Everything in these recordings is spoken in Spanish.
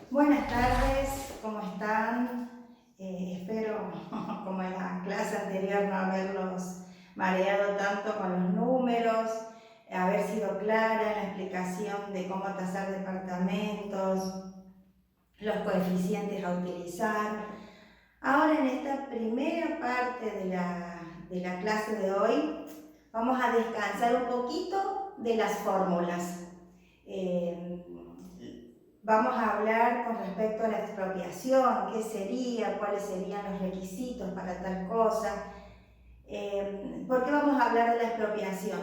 Buenas tardes, ¿cómo están? Espero, como en la clase anterior, no haberlos mareado tanto con los números, haber sido clara en la explicación de cómo tasar departamentos, los coeficientes a utilizar. Ahora, en esta primera parte de la clase de hoy, vamos a descansar un poquito de las fórmulas. Vamos a hablar con respecto a la expropiación, qué sería, cuáles serían los requisitos para tal cosa. ¿Por qué vamos a hablar de la expropiación?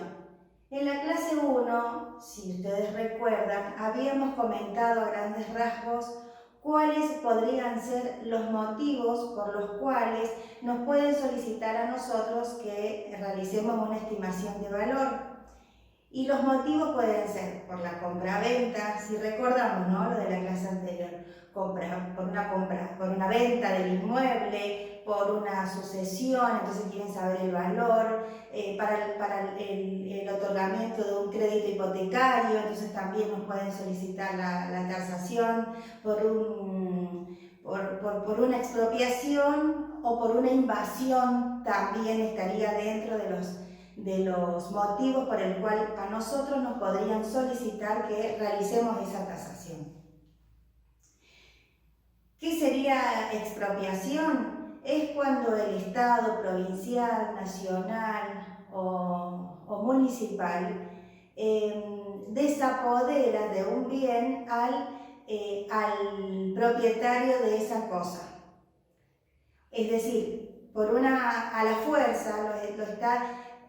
En la clase 1, si ustedes recuerdan, habíamos comentado a grandes rasgos cuáles podrían ser los motivos por los cuales nos pueden solicitar a nosotros que realicemos una estimación de valor. Y los motivos pueden ser por la compra-venta, si recordamos, ¿no?, lo de la clase anterior, por una venta del inmueble, por una sucesión, entonces quieren saber el valor, para el otorgamiento de un crédito hipotecario, entonces también nos pueden solicitar la tasación, por una expropiación o por una invasión, también estaría dentro de los motivos por el cual a nosotros nos podrían solicitar que realicemos esa tasación. ¿Qué sería expropiación? Es cuando el Estado provincial, nacional o municipal desapodera de un bien al propietario de esa cosa. Es decir, a la fuerza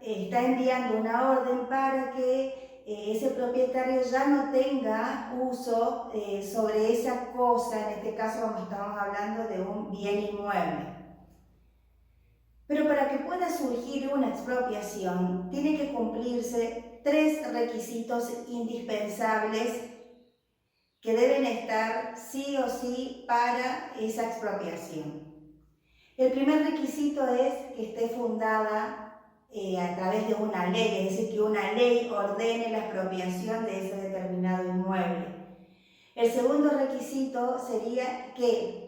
está enviando una orden para que ese propietario ya no tenga uso sobre esa cosa. En este caso estamos hablando de un bien inmueble. Pero para que pueda surgir una expropiación, tiene que cumplirse 3 requisitos indispensables que deben estar sí o sí para esa expropiación. El primer requisito es que esté fundada a través de una ley, es decir, que una ley ordene la expropiación de ese determinado inmueble. El segundo requisito sería que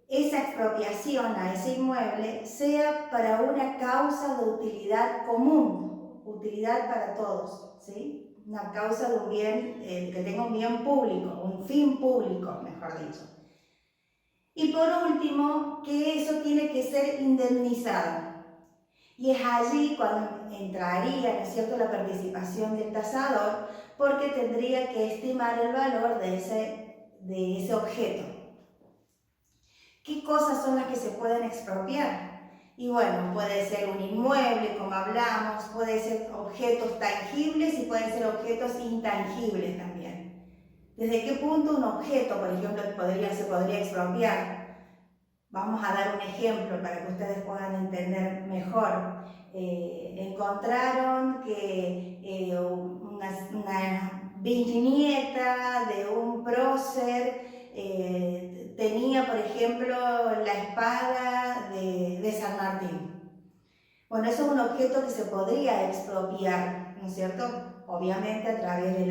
esa expropiación a ese inmueble sea para una causa de utilidad común, utilidad para todos, ¿sí? Una causa de un bien, que tenga un bien público, un fin público, mejor dicho. Y por último, que eso tiene que ser indemnizado. Y es allí cuando entraría, ¿no es cierto?, la participación del tasador, porque tendría que estimar el valor de ese objeto. ¿Qué cosas son las que se pueden expropiar? Y bueno, puede ser un inmueble, como hablamos, puede ser objetos tangibles y pueden ser objetos intangibles también. ¿Desde qué punto un objeto, por ejemplo, se podría expropiar? Vamos a dar un ejemplo para que ustedes puedan entender mejor. Encontraron que una bisnieta de un prócer tenía, por ejemplo, la espada de San Martín. Bueno, eso es un objeto que se podría expropiar, ¿no es cierto? Obviamente a través de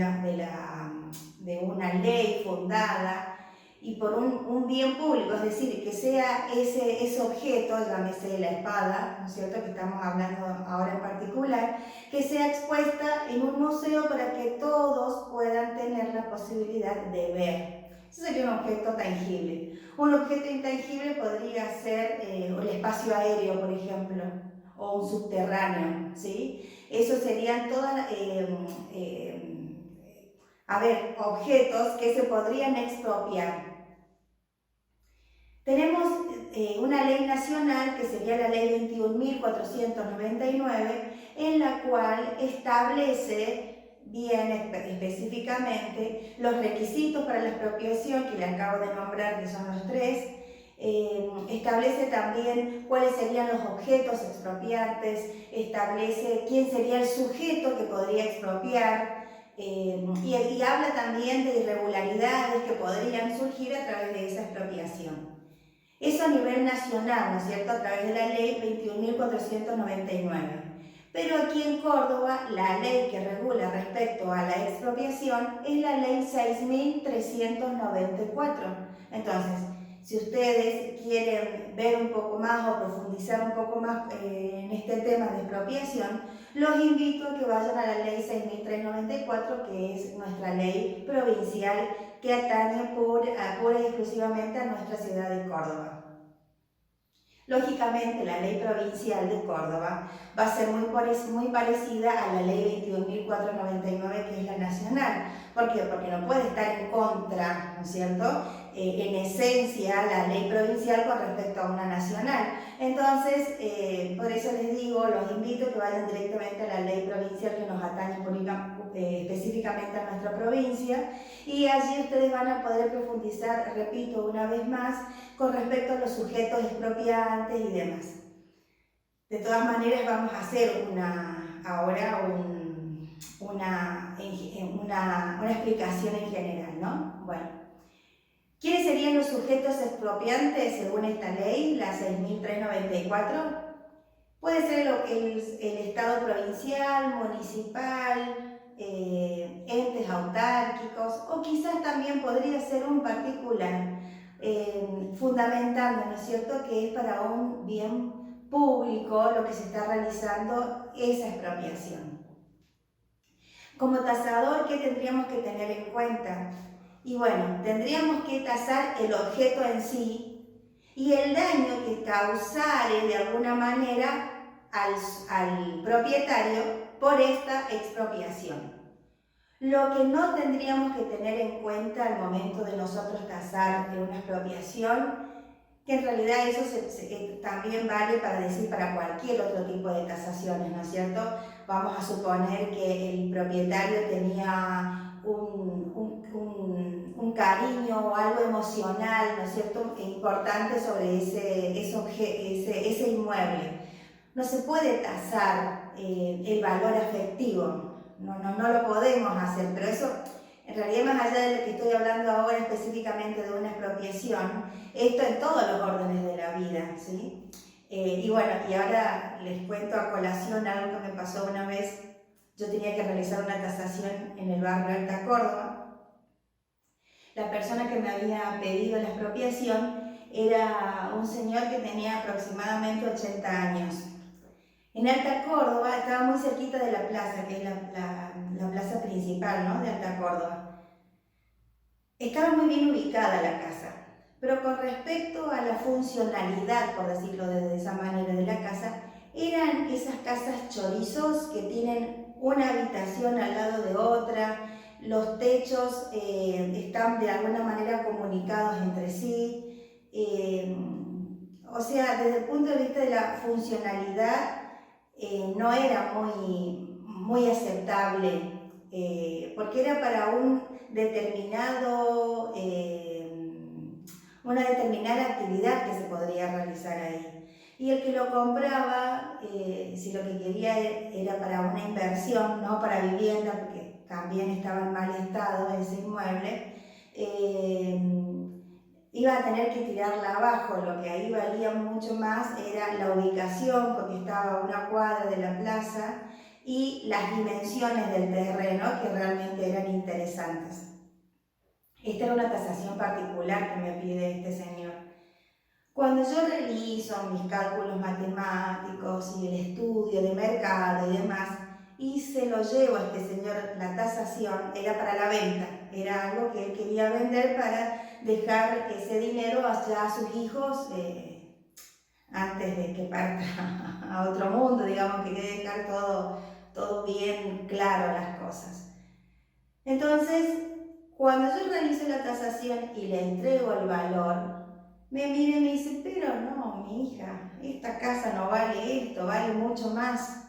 una ley fundada y por un bien público, es decir, que sea ese objeto, llámese la espada, ¿no es cierto?, que estamos hablando ahora en particular, que sea expuesta en un museo para que todos puedan tener la posibilidad de ver. Eso sería un objeto tangible. Un objeto intangible podría ser el espacio aéreo, por ejemplo, o un subterráneo, ¿sí? Eso serían todas, objetos que se podrían expropiar. Tenemos una ley nacional, que sería la ley 21.499, en la cual establece bien específicamente los requisitos para la expropiación, que le acabo de nombrar, que son los 3. Establece también cuáles serían los objetos expropiantes, establece quién sería el sujeto que podría expropiar, y habla también de irregularidades que podrían surgir a través de esa expropiación. Eso a nivel nacional, ¿no es cierto?, a través de la ley 21.499. Pero aquí en Córdoba, la ley que regula respecto a la expropiación es la ley 6.394, Entonces, si ustedes quieren ver un poco más o profundizar un poco más en este tema de expropiación, los invito a que vayan a la ley 6.394, que es nuestra ley provincial que atañe pura y exclusivamente a nuestra ciudad de Córdoba. Lógicamente, la ley provincial de Córdoba va a ser muy parecida a la ley 21.499, que es la nacional. ¿Por qué? Porque no puede estar en contra, ¿no es cierto?, en esencia, la ley provincial con respecto a una nacional. Entonces, por eso les digo, los invito a que vayan directamente a la ley provincial que nos atañe específicamente a nuestra provincia, y allí ustedes van a poder profundizar, repito una vez más, con respecto a los sujetos expropiantes y demás. De todas maneras, vamos a hacer ahora una explicación en general, ¿no? Bueno, ¿quiénes serían los sujetos expropiantes según esta ley, la 6.394? Puede ser el Estado provincial, municipal, entes autárquicos, o quizás también podría ser un particular, fundamentando, ¿no es cierto?, que es para un bien público lo que se está realizando esa expropiación. Como tasador, ¿qué tendríamos que tener en cuenta? Y bueno, tendríamos que tasar el objeto en sí y el daño que causare de alguna manera al propietario por esta expropiación. Lo que no tendríamos que tener en cuenta al momento de nosotros tasar una expropiación, que en realidad eso también vale para cualquier otro tipo de tasaciones, ¿no es cierto? Vamos a suponer que el propietario tenía un cariño o algo emocional, ¿no es cierto?, importante sobre ese inmueble. No se puede tasar el valor afectivo, no lo podemos hacer, pero eso, en realidad, más allá de lo que estoy hablando ahora específicamente de una expropiación, esto en todos los órdenes de la vida, ¿sí? Y bueno, y ahora les cuento a colación algo que me pasó una vez. Yo tenía que realizar una tasación en el barrio Alta Córdoba. La persona que me había pedido la expropiación era un señor que tenía aproximadamente 80 años. En Alta Córdoba, estaba muy cerquita de la plaza, que es la plaza principal, ¿no?, de Alta Córdoba. Estaba muy bien ubicada la casa, pero con respecto a la funcionalidad, por decirlo de esa manera, de la casa, eran esas casas chorizos que tienen una habitación al lado de otra, los techos están de alguna manera comunicados entre sí, o sea, desde el punto de vista de la funcionalidad, no era muy aceptable, porque era para una determinada actividad que se podría realizar ahí. Y el que lo compraba, si lo que quería era para una inversión, no para vivienda, porque también estaba en mal estado ese inmueble, iba a tener que tirarla abajo. Lo que ahí valía mucho más era la ubicación, porque estaba a una cuadra de la plaza, y las dimensiones del terreno, que realmente eran interesantes. Esta era una tasación particular que me pide este señor. Cuando yo realizo mis cálculos matemáticos y el estudio de mercado y demás, y se lo llevo a este señor, la tasación era para la venta, era algo que él quería vender para dejar ese dinero allá a sus hijos antes de que parta a otro mundo, digamos, que quede dejar todo bien claro las cosas. Entonces, cuando yo realizo la tasación y le entrego el valor, me mira y me dice: pero no, mi hija, esta casa no vale esto, vale mucho más.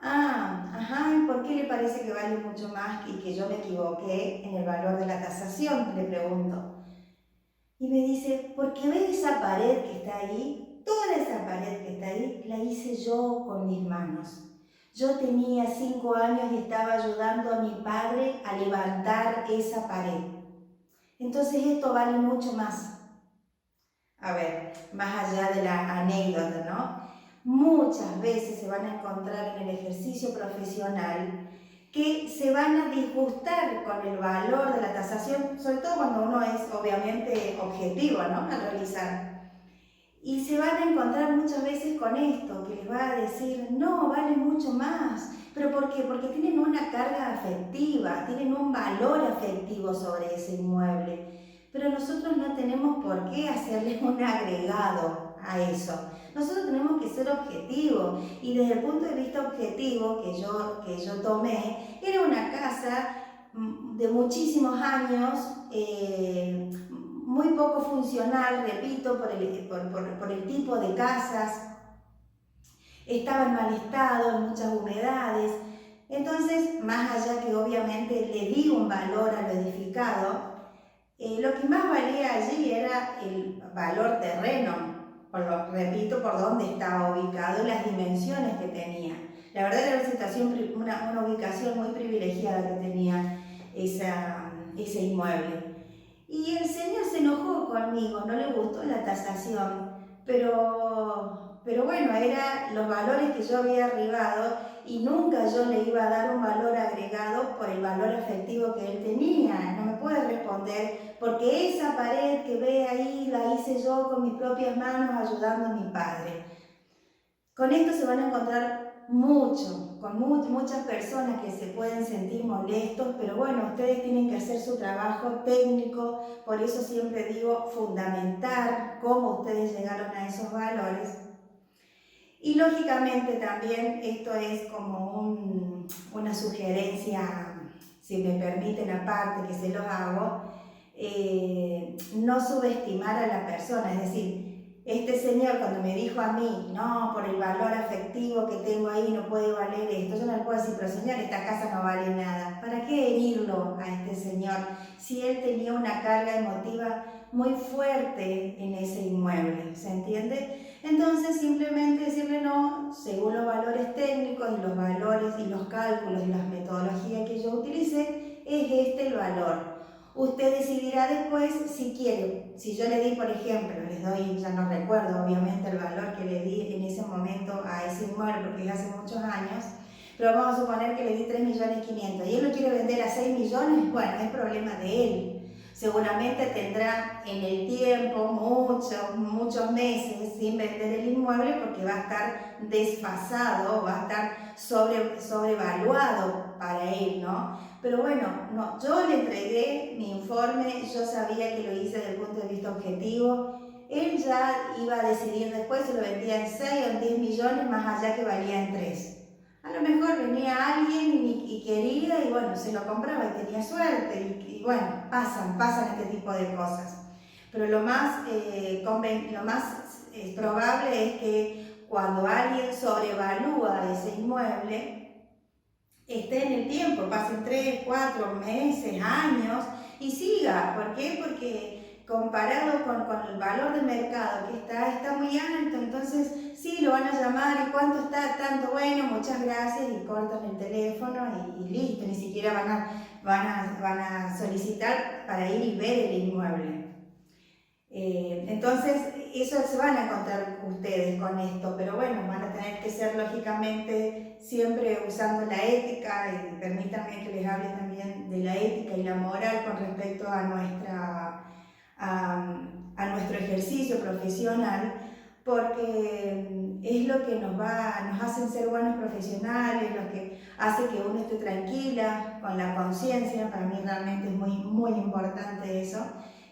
Ah, ajá, ¿y por qué le parece que vale mucho más y que yo me equivoqué en el valor de la tasación?, le pregunto. Y me dice: porque ves esa pared que está ahí, toda esa pared que está ahí, la hice yo con mis manos. Yo tenía 5 años y estaba ayudando a mi padre a levantar esa pared. Entonces esto vale mucho más. A ver, más allá de la anécdota, ¿no? Muchas veces se van a encontrar en el ejercicio profesional que se van a disgustar con el valor de la tasación, sobre todo cuando uno es obviamente objetivo, ¿no?, al realizar. Y se van a encontrar muchas veces con esto, que les va a decir, no, vale mucho más. ¿Pero por qué? Porque tienen una carga afectiva, tienen un valor afectivo sobre ese inmueble. Pero nosotros no tenemos por qué hacerle un agregado a eso. Nosotros tenemos que ser objetivos. Y desde el punto de vista objetivo que yo tomé, era una casa de muchísimos años, muy poco funcional, repito, por el tipo de casas, estaba en mal estado, en muchas humedades. Entonces, más allá que obviamente le di un valor a lo edificado, lo que más valía allí era el valor terreno, repito, por dónde estaba ubicado y las dimensiones que tenía. La verdad era una ubicación muy privilegiada que tenía ese inmueble. Y el señor se enojó conmigo, no le gustó la tasación, pero bueno, eran los valores que yo había arribado y nunca yo le iba a dar un valor agregado por el valor afectivo que él tenía. No me puede responder, porque esa pared que ve ahí la hice yo con mis propias manos ayudando a mi padre. Con esto se van a encontrar muchas personas que se pueden sentir molestos, pero bueno, ustedes tienen que hacer su trabajo técnico, por eso siempre digo fundamentar cómo ustedes llegaron a esos valores. Y lógicamente también esto es como una sugerencia, si me permiten aparte que se los hago, no subestimar a la persona, es decir, este señor cuando me dijo a mí, no, por el valor afectivo que tengo ahí no puede valer esto, yo no le puedo decir, pero señor, esta casa no vale nada. ¿Para qué herirlo a este señor si él tenía una carga emotiva muy fuerte en ese inmueble? ¿Se entiende? Entonces simplemente decirle no, según los valores técnicos y los valores y los cálculos y las metodologías que yo utilicé, es este el valor. Usted decidirá después si quiere. Si yo le di, por ejemplo, les doy, ya no recuerdo obviamente el valor que le di en ese momento a ese inmueble porque es hace muchos años, pero vamos a suponer que le di 3.500.000 y él lo quiere vender a 6 millones, bueno, es problema de él. Seguramente tendrá en el tiempo muchos meses sin vender el inmueble porque va a estar desfasado, va a estar sobrevaluado para él, ¿no? Pero bueno, no, yo le entregué mi informe, yo sabía que lo hice desde el punto de vista objetivo. Él ya iba a decidir después si lo vendía en 6 o en 10 millones, más allá que valía en 3. A lo mejor venía alguien y quería y bueno, se lo compraba y tenía suerte y bueno, pasan este tipo de cosas. Pero lo más probable es que cuando alguien sobrevalúa ese inmueble, esté en el tiempo, pasen 3, 4 meses, años y siga. ¿Por qué? Porque comparado con el valor de mercado que está muy alto, entonces sí, lo van a llamar y cuánto está, tanto, bueno, muchas gracias y cortan el teléfono y listo, ni siquiera van a solicitar para ir y ver el inmueble. Entonces, eso se van a encontrar ustedes con esto, pero bueno, van a tener que ser lógicamente siempre usando la ética y permítanme que les hable también de la ética y la moral con respecto a nuestro ejercicio profesional, porque es lo que nos hacen ser buenos profesionales, lo que hace que uno esté tranquila, con la conciencia. Para mí realmente es muy importante eso.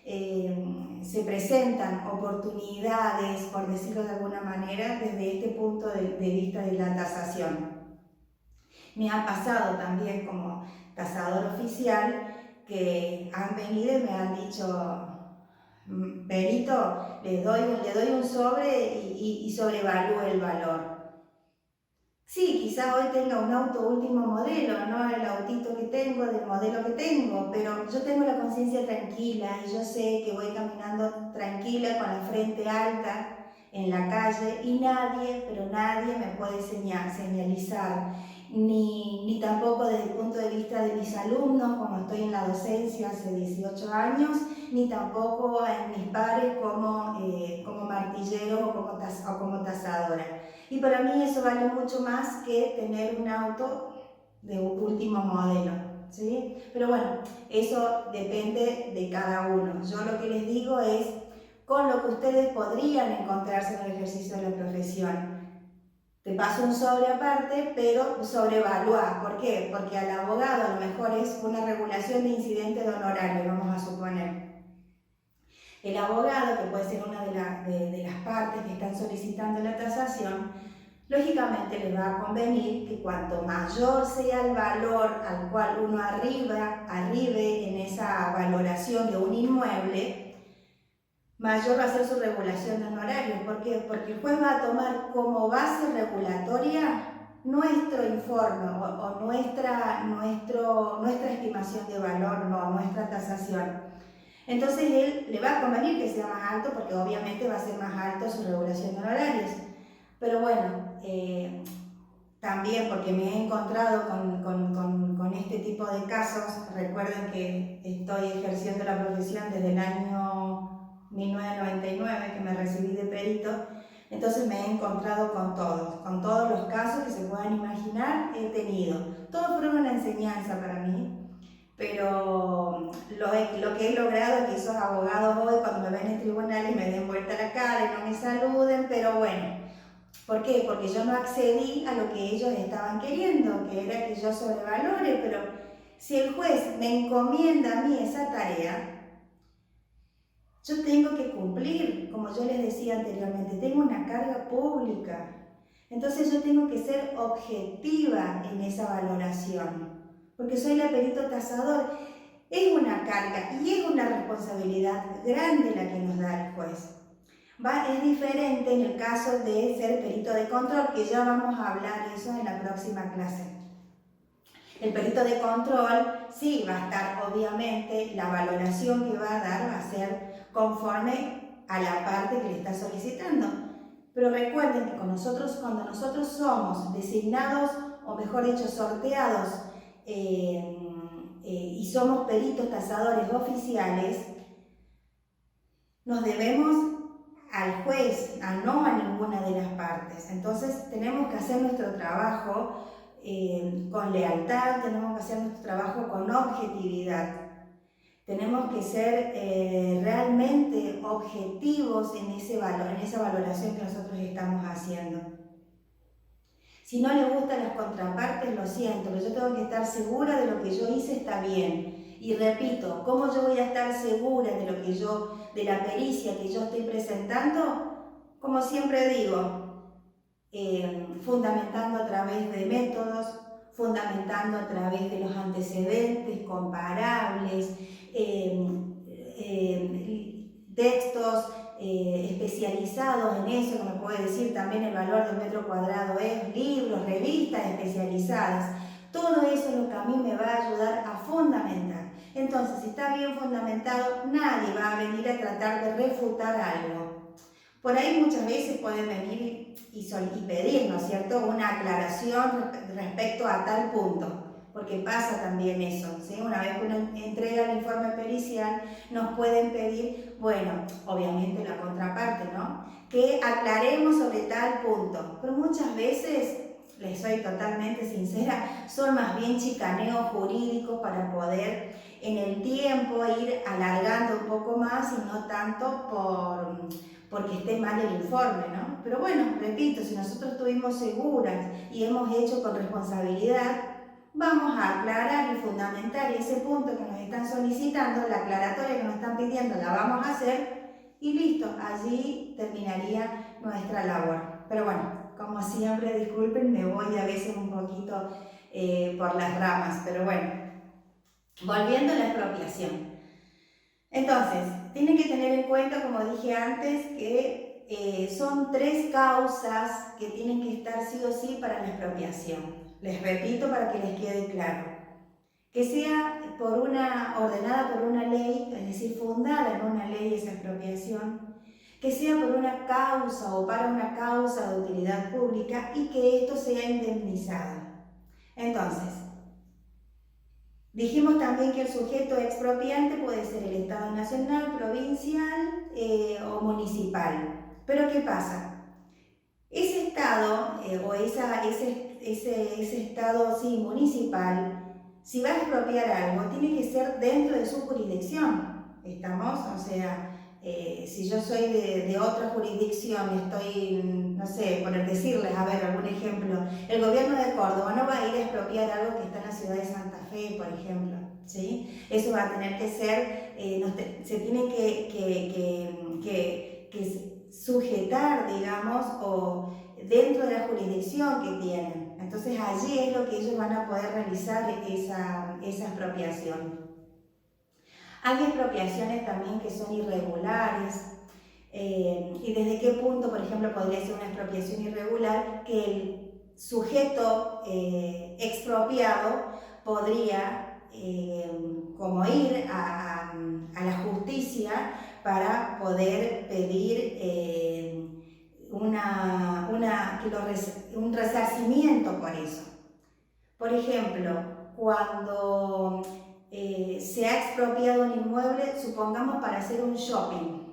Se presentan oportunidades, por decirlo de alguna manera, desde este punto de vista de la tasación. Me ha pasado también como tasador oficial que han venido y me han dicho, perito, le doy un sobre y sobrevalúo el valor. Sí, quizás hoy tenga un auto último modelo, no el autito que tengo, del modelo que tengo, pero yo tengo la conciencia tranquila y yo sé que voy caminando tranquila con la frente alta en la calle y nadie, pero nadie me puede señalizar, ni tampoco desde el punto de vista de mis alumnos, como estoy en la docencia hace 18 años, ni tampoco en mis pares como martillero o como tasadora. Y para mí eso vale mucho más que tener un auto de último modelo, ¿sí? Pero bueno, eso depende de cada uno. Yo lo que les digo es con lo que ustedes podrían encontrarse en el ejercicio de la profesión. Te paso un sobre aparte, pero sobrevalúa. ¿Por qué? Porque al abogado a lo mejor es una regulación de incidentes de honorario, vamos a suponer. El abogado, que puede ser una de las partes que están solicitando la tasación, lógicamente le va a convenir que cuanto mayor sea el valor al cual uno arribe en esa valoración de un inmueble, mayor va a ser su regulación de honorarios. ¿Por qué? Porque el juez va a tomar como base regulatoria nuestro informe o nuestra estimación de valor, no, nuestra tasación. Entonces él le va a convenir que sea más alto porque obviamente va a ser más alto su regulación de honorarios. Pero bueno, también porque me he encontrado con este tipo de casos. Recuerden que estoy ejerciendo la profesión desde el año 1999, que me recibí de perito, entonces me he encontrado con todos los casos que se puedan imaginar he tenido. Todos fueron una enseñanza para mí, pero lo que he logrado es que esos abogados hoy cuando me ven en tribunales me den vuelta la cara y no me saluden, pero bueno, ¿por qué? Porque yo no accedí a lo que ellos estaban queriendo, que era que yo sobrevalore, pero si el juez me encomienda a mí esa tarea, yo tengo que cumplir, como yo les decía anteriormente, tengo una carga pública. Entonces yo tengo que ser objetiva en esa valoración, porque soy la perito tasador. Es una carga y es una responsabilidad grande la que nos da el juez. Es diferente en el caso de ser perito de control, que ya vamos a hablar de eso en la próxima clase. El perito de control sí va a estar, obviamente, la valoración que va a dar va a ser conforme a la parte que le está solicitando. Pero recuerden que cuando nosotros somos designados, o mejor dicho, sorteados, y somos peritos tasadores oficiales, nos debemos al juez, no a ninguna de las partes. Entonces tenemos que hacer nuestro trabajo con lealtad, tenemos que hacer nuestro trabajo con objetividad. Tenemos que ser realmente objetivos en ese valor, en esa valoración que nosotros estamos haciendo. Si no le gustan las contrapartes, lo siento, pero yo tengo que estar segura de lo que yo hice está bien. Y repito, ¿cómo yo voy a estar segura de la pericia que yo estoy presentando? Como siempre digo, fundamentando a través de métodos, fundamentando a través de los antecedentes comparables, textos especializados en eso, que me puede decir también el valor del metro cuadrado es, libros, revistas especializadas. Todo eso es lo que a mí me va a ayudar a fundamentar. Entonces, si está bien fundamentado, nadie va a venir a tratar de refutar algo. Por ahí muchas veces pueden venir y pedir, ¿no es cierto?, una aclaración respecto a tal punto. Porque pasa también eso, ¿sí? Una vez que uno entrega el informe pericial, nos pueden pedir, bueno, obviamente la contraparte, ¿no?, que aclaremos sobre tal punto. Pero muchas veces, les soy totalmente sincera, son más bien chicaneos jurídicos para poder en el tiempo ir alargando un poco más y no tanto porque esté mal el informe, ¿no? Pero bueno, repito, si nosotros estuvimos seguras y hemos hecho con responsabilidad, vamos a aclarar y fundamentar ese punto que nos están solicitando, la aclaratoria que nos están pidiendo la vamos a hacer y listo, allí terminaría nuestra labor. Pero bueno, como siempre, disculpen, me voy a veces un poquito por las ramas, pero bueno, volviendo a la expropiación. Entonces, tienen que tener en cuenta, como dije antes, que son 3 causas que tienen que estar sí o sí para la expropiación. Les repito para que les quede claro. Que sea ordenada por una ley, es decir, fundada en una ley esa expropiación, que sea por una causa o para una causa de utilidad pública y que esto sea indemnizado. Entonces, dijimos también que el sujeto expropiante puede ser el Estado nacional, provincial o municipal. Pero ¿qué pasa? Ese Estado o ese ese estado sí, municipal, si va a expropiar algo, tiene que ser dentro de su jurisdicción. ¿Estamos? O sea, si yo soy de otra jurisdicción y estoy, no sé, por decirles, a ver, algún ejemplo, el gobierno de Córdoba no va a ir a expropiar algo que está en la ciudad de Santa Fe, por ejemplo, ¿sí? Eso va a tener que ser, se tiene que sujetar, digamos, o dentro de la jurisdicción que tienen. Entonces allí es lo que ellos van a poder realizar esa expropiación. Hay expropiaciones también que son irregulares, y desde qué punto, por ejemplo, podría ser una expropiación irregular, que el sujeto expropiado podría como ir a la justicia para poder pedir un resarcimiento por eso. Por ejemplo, cuando se ha expropiado un inmueble, supongamos para hacer un shopping,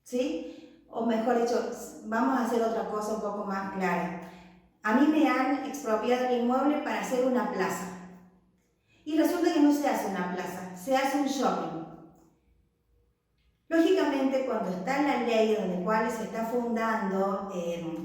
¿sí? O mejor dicho, vamos a hacer otra cosa un poco más clara. A mí me han expropiado el inmueble para hacer una plaza. Y resulta que no se hace una plaza, se hace un shopping. Lógicamente, cuando está en la ley en la cual se está fundando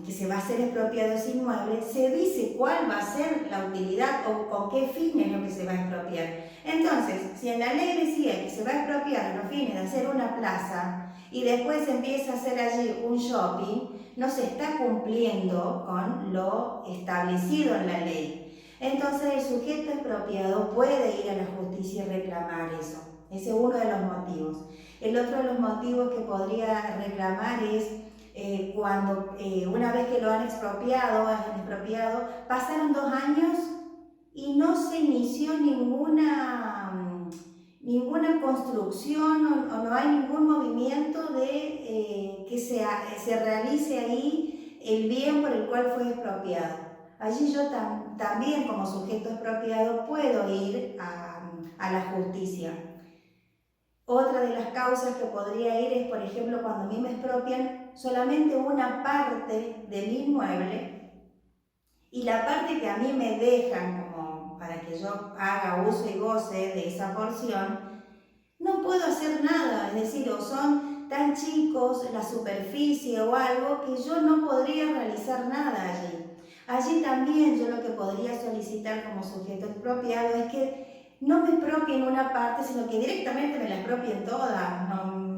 que se va a ser expropiado ese inmueble, se dice cuál va a ser la utilidad o con qué fines lo que se va a expropiar. Entonces, si en la ley decía que se va a expropiar a los fines de hacer una plaza y después se empieza a hacer allí un shopping, no se está cumpliendo con lo establecido en la ley. Entonces, el sujeto expropiado puede ir a la justicia y reclamar eso. Ese es uno de los motivos. El otro de los motivos que podría reclamar es cuando una vez que lo han expropiado, pasaron 2 años y no se inició ninguna construcción o no hay ningún movimiento de que se realice ahí el bien por el cual fue expropiado. Allí yo también como sujeto expropiado puedo ir a la justicia. Otra de las causas que podría ir es, por ejemplo, cuando a mí me expropian solamente una parte del inmueble y la parte que a mí me dejan como para que yo haga uso y goce de esa porción, no puedo hacer nada, es decir, o son tan chicos la superficie o algo que yo no podría realizar nada allí. Allí también yo lo que podría solicitar como sujeto expropiado es que no me expropien una parte, sino que directamente me la expropien toda,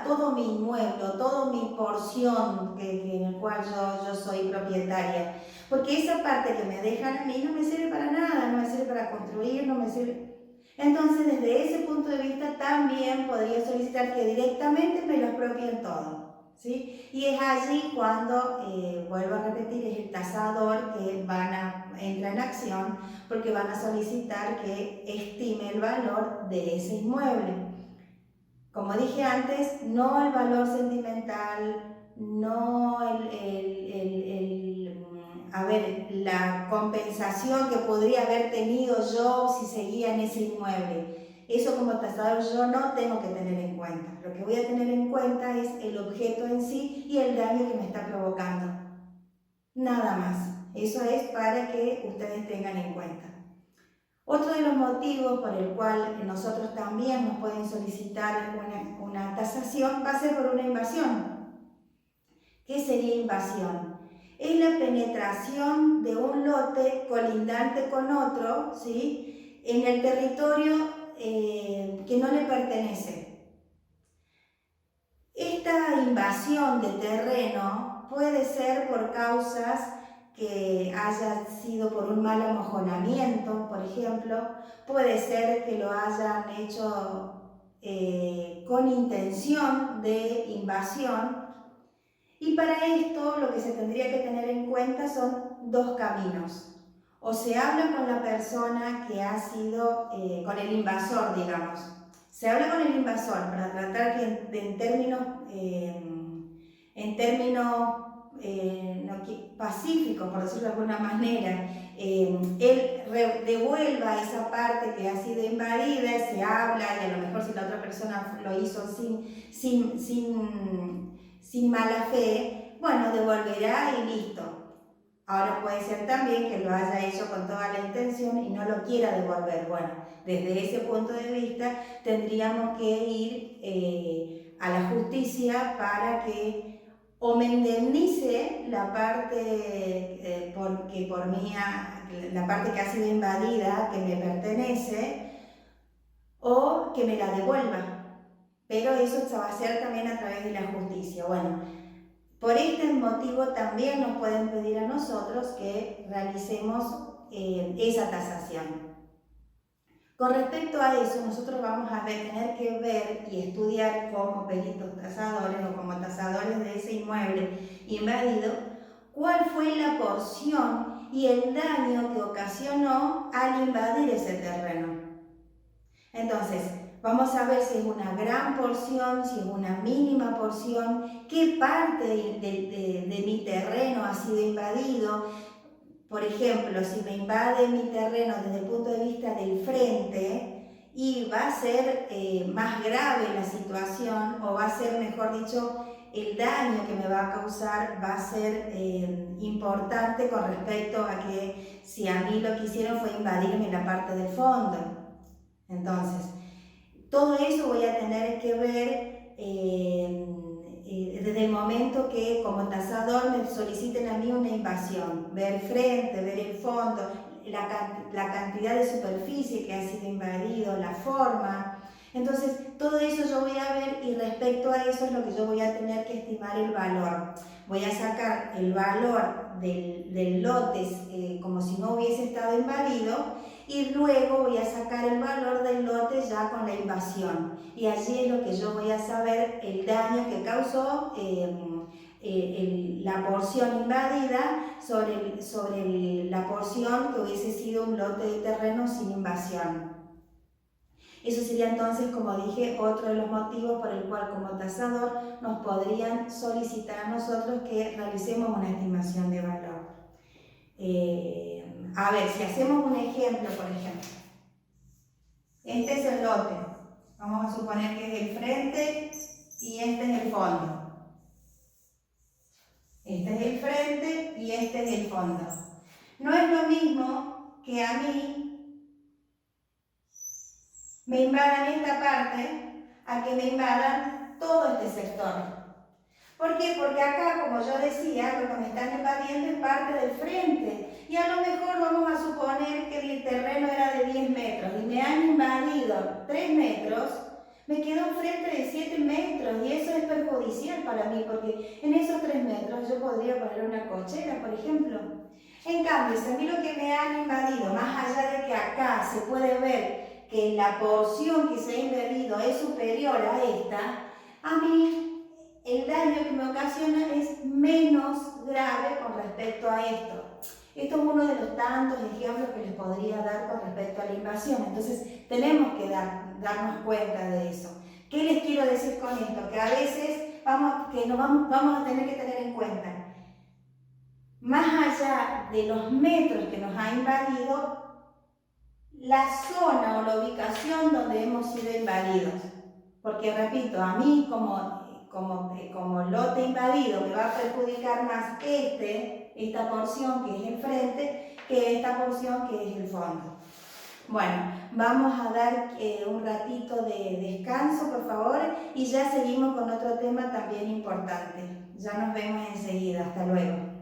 todo mi inmueble, toda mi porción en el cual yo soy propietaria. Porque esa parte que me dejan a mí no me sirve para nada, no me sirve para construir, no me sirve. Entonces, desde ese punto de vista, también podría solicitar que directamente me lo expropien todo. ¿Sí? Y es allí cuando, vuelvo a repetir, es el tasador que entra en acción porque van a solicitar que estime el valor de ese inmueble. Como dije antes, no el valor sentimental, no la compensación que podría haber tenido yo si seguía en ese inmueble. Eso como tasador yo no tengo que tener en cuenta. Lo que voy a tener en cuenta es el objeto en sí y el daño que me está provocando. Nada más. Eso es para que ustedes tengan en cuenta. Otro de los motivos por el cual nosotros también nos pueden solicitar una tasación va a ser por una invasión. ¿Qué sería invasión? Es la penetración de un lote colindante con otro, ¿sí?, en el territorio que no le pertenece. Esta invasión de terreno puede ser por causas que haya sido por un mal amojonamiento, por ejemplo, puede ser que lo hayan hecho con intención de invasión, y para esto lo que se tendría que tener en cuenta son 2 caminos. O se habla con la persona que ha sido, con el invasor, digamos. Se habla con el invasor para tratar que en términos pacíficos, por decirlo de alguna manera, él devuelva esa parte que ha sido invadida, se habla y a lo mejor si la otra persona lo hizo sin mala fe, bueno, devolverá y listo. Ahora puede ser también que lo haya hecho con toda la intención y no lo quiera devolver. Bueno, desde ese punto de vista tendríamos que ir a la justicia para que o me indemnice la parte la parte que ha sido invadida, que me pertenece, o que me la devuelva. Pero eso se va a hacer también a través de la justicia. Bueno, por este motivo también nos pueden pedir a nosotros que realicemos esa tasación. Con respecto a eso, nosotros vamos a tener que ver y estudiar como peritos tasadores o como tasadores de ese inmueble invadido, cuál fue la porción y el daño que ocasionó al invadir ese terreno. Entonces, vamos a ver si es una gran porción, si es una mínima porción, qué parte de mi terreno ha sido invadido. Por ejemplo, si me invade mi terreno desde el punto de vista del frente y va a ser más grave la situación, o va a ser, mejor dicho, el daño que me va a causar va a ser importante con respecto a que si a mí lo que hicieron fue invadirme la parte del fondo. Entonces, todo eso voy a tener que ver desde el momento que como tasador me soliciten a mí una invasión, ver frente, ver el fondo, la cantidad de superficie que ha sido invadido, la forma. Entonces, todo eso yo voy a ver y respecto a eso es lo que yo voy a tener que estimar el valor. Voy a sacar el valor del lote como si no hubiese estado invadido y luego voy a sacar el valor del lote ya con la invasión. Y allí es lo que yo voy a saber el daño que causó la porción invadida sobre la porción que hubiese sido un lote de terreno sin invasión. Eso sería entonces, como dije, otro de los motivos por el cual como tasador nos podrían solicitar a nosotros que realicemos una estimación de valor. A ver, si hacemos un ejemplo, por ejemplo, este es el lote. Vamos a suponer que es el frente y este es el fondo. Este es el frente y este es el fondo. No es lo mismo que a mí me invadan esta parte a que me invadan todo este sector. ¿Por qué? Porque acá, como yo decía, lo que me están invadiendo es parte del frente. Y a lo mejor vamos a suponer que el terreno era de 10 metros y me han invadido 3 metros, me quedó un frente de 7 metros y eso es perjudicial para mí porque en esos 3 metros yo podría poner una cochera, por ejemplo. En cambio, si a mí lo que me han invadido, más allá de que acá se puede ver que la porción que se ha invadido es superior a esta, a mí el daño que me ocasiona es menos grave con respecto a esto. Esto es uno de los tantos ejemplos que les podría dar con respecto a la invasión. Entonces, tenemos que darnos cuenta de eso. ¿Qué les quiero decir con esto? Que a veces vamos a tener que tener en cuenta, más allá de los metros que nos ha invadido, la zona o la ubicación donde hemos sido invadidos. Porque, repito, a mí como lote invadido me va a perjudicar más esta porción que es el frente, que esta porción que es el fondo. Bueno, vamos a dar un ratito de descanso, por favor, y ya seguimos con otro tema también importante. Ya nos vemos enseguida. Hasta luego.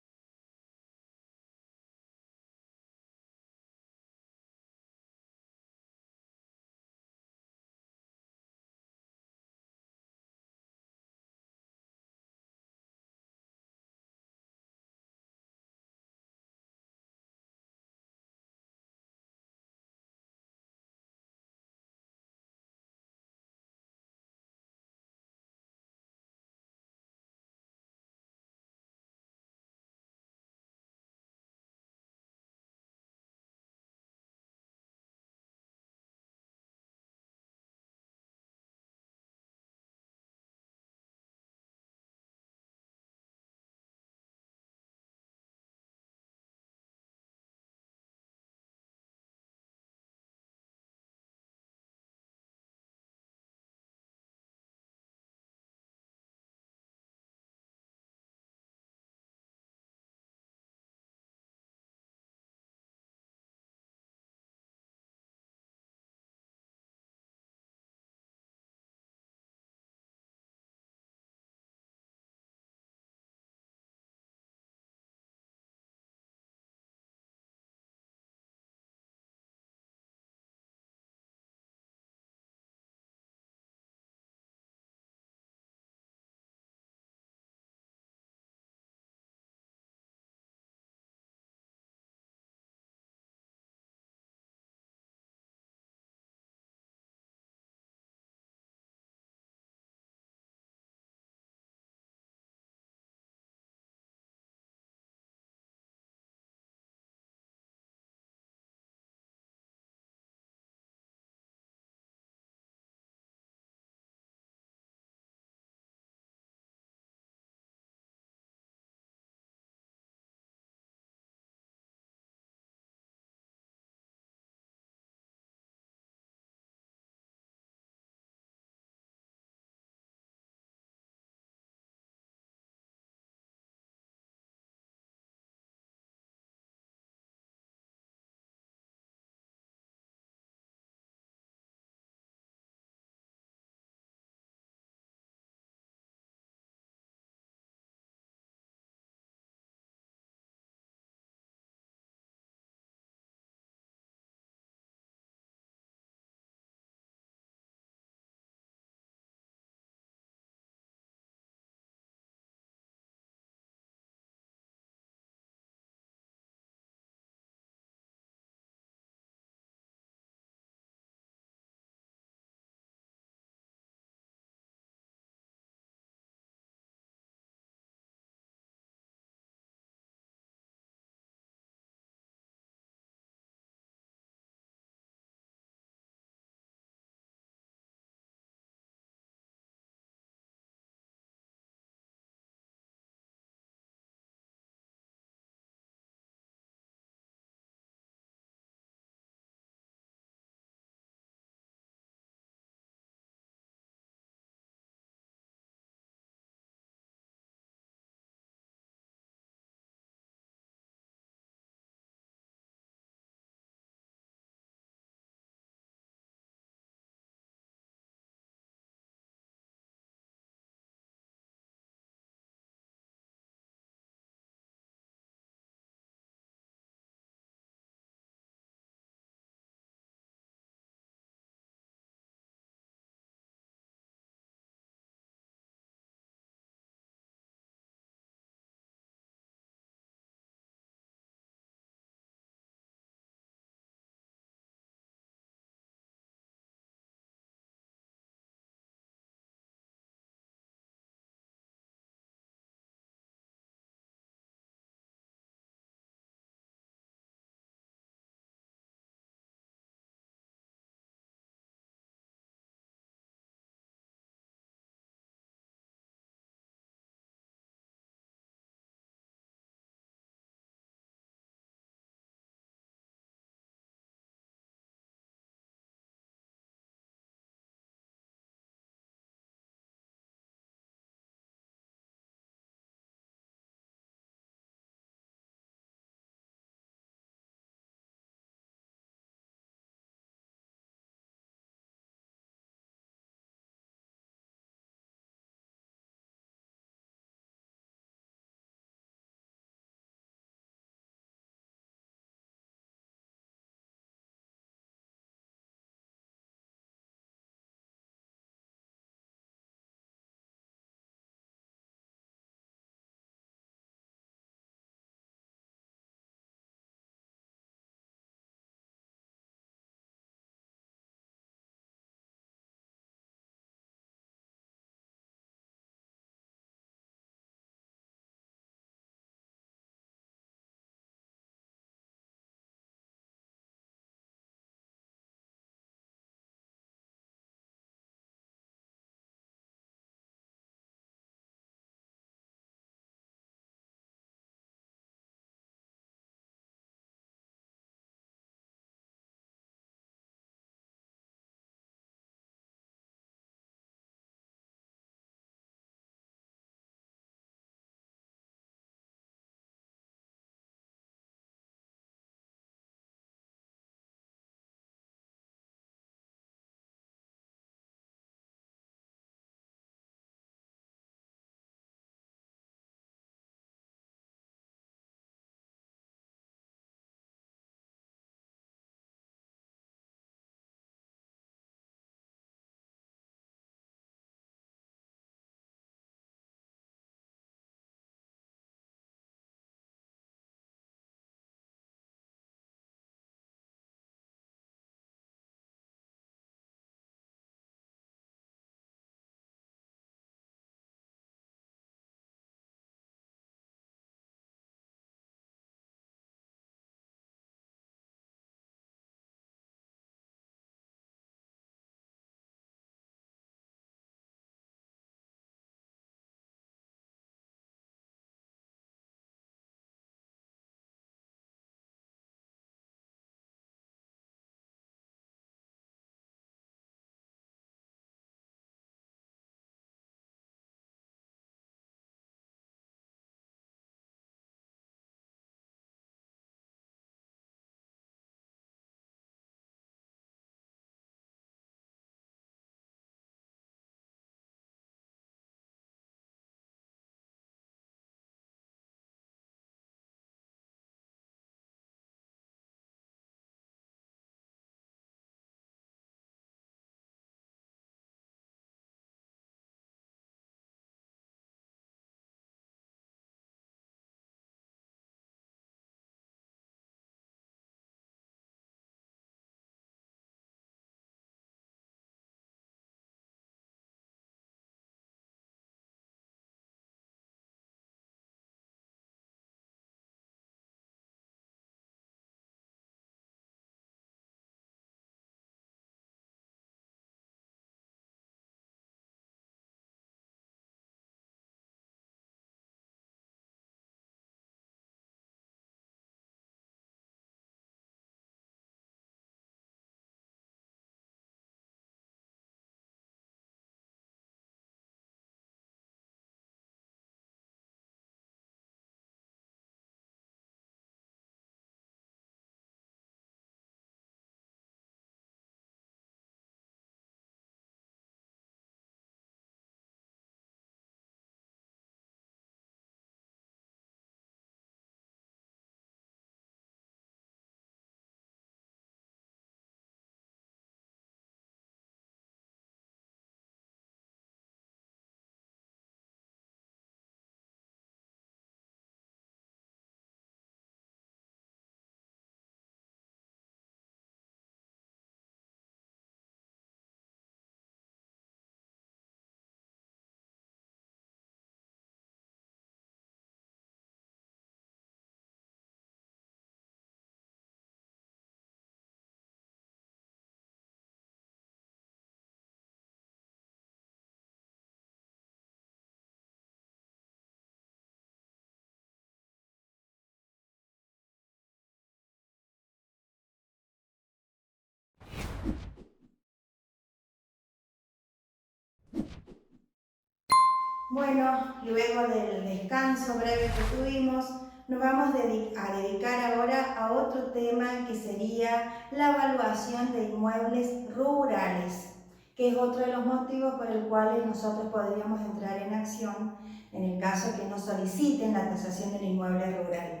Bueno, luego del descanso breve que tuvimos, nos vamos a dedicar ahora a otro tema que sería la evaluación de inmuebles rurales, que es otro de los motivos por el cual nosotros podríamos entrar en acción en el caso que nos soliciten la tasación del inmueble rural.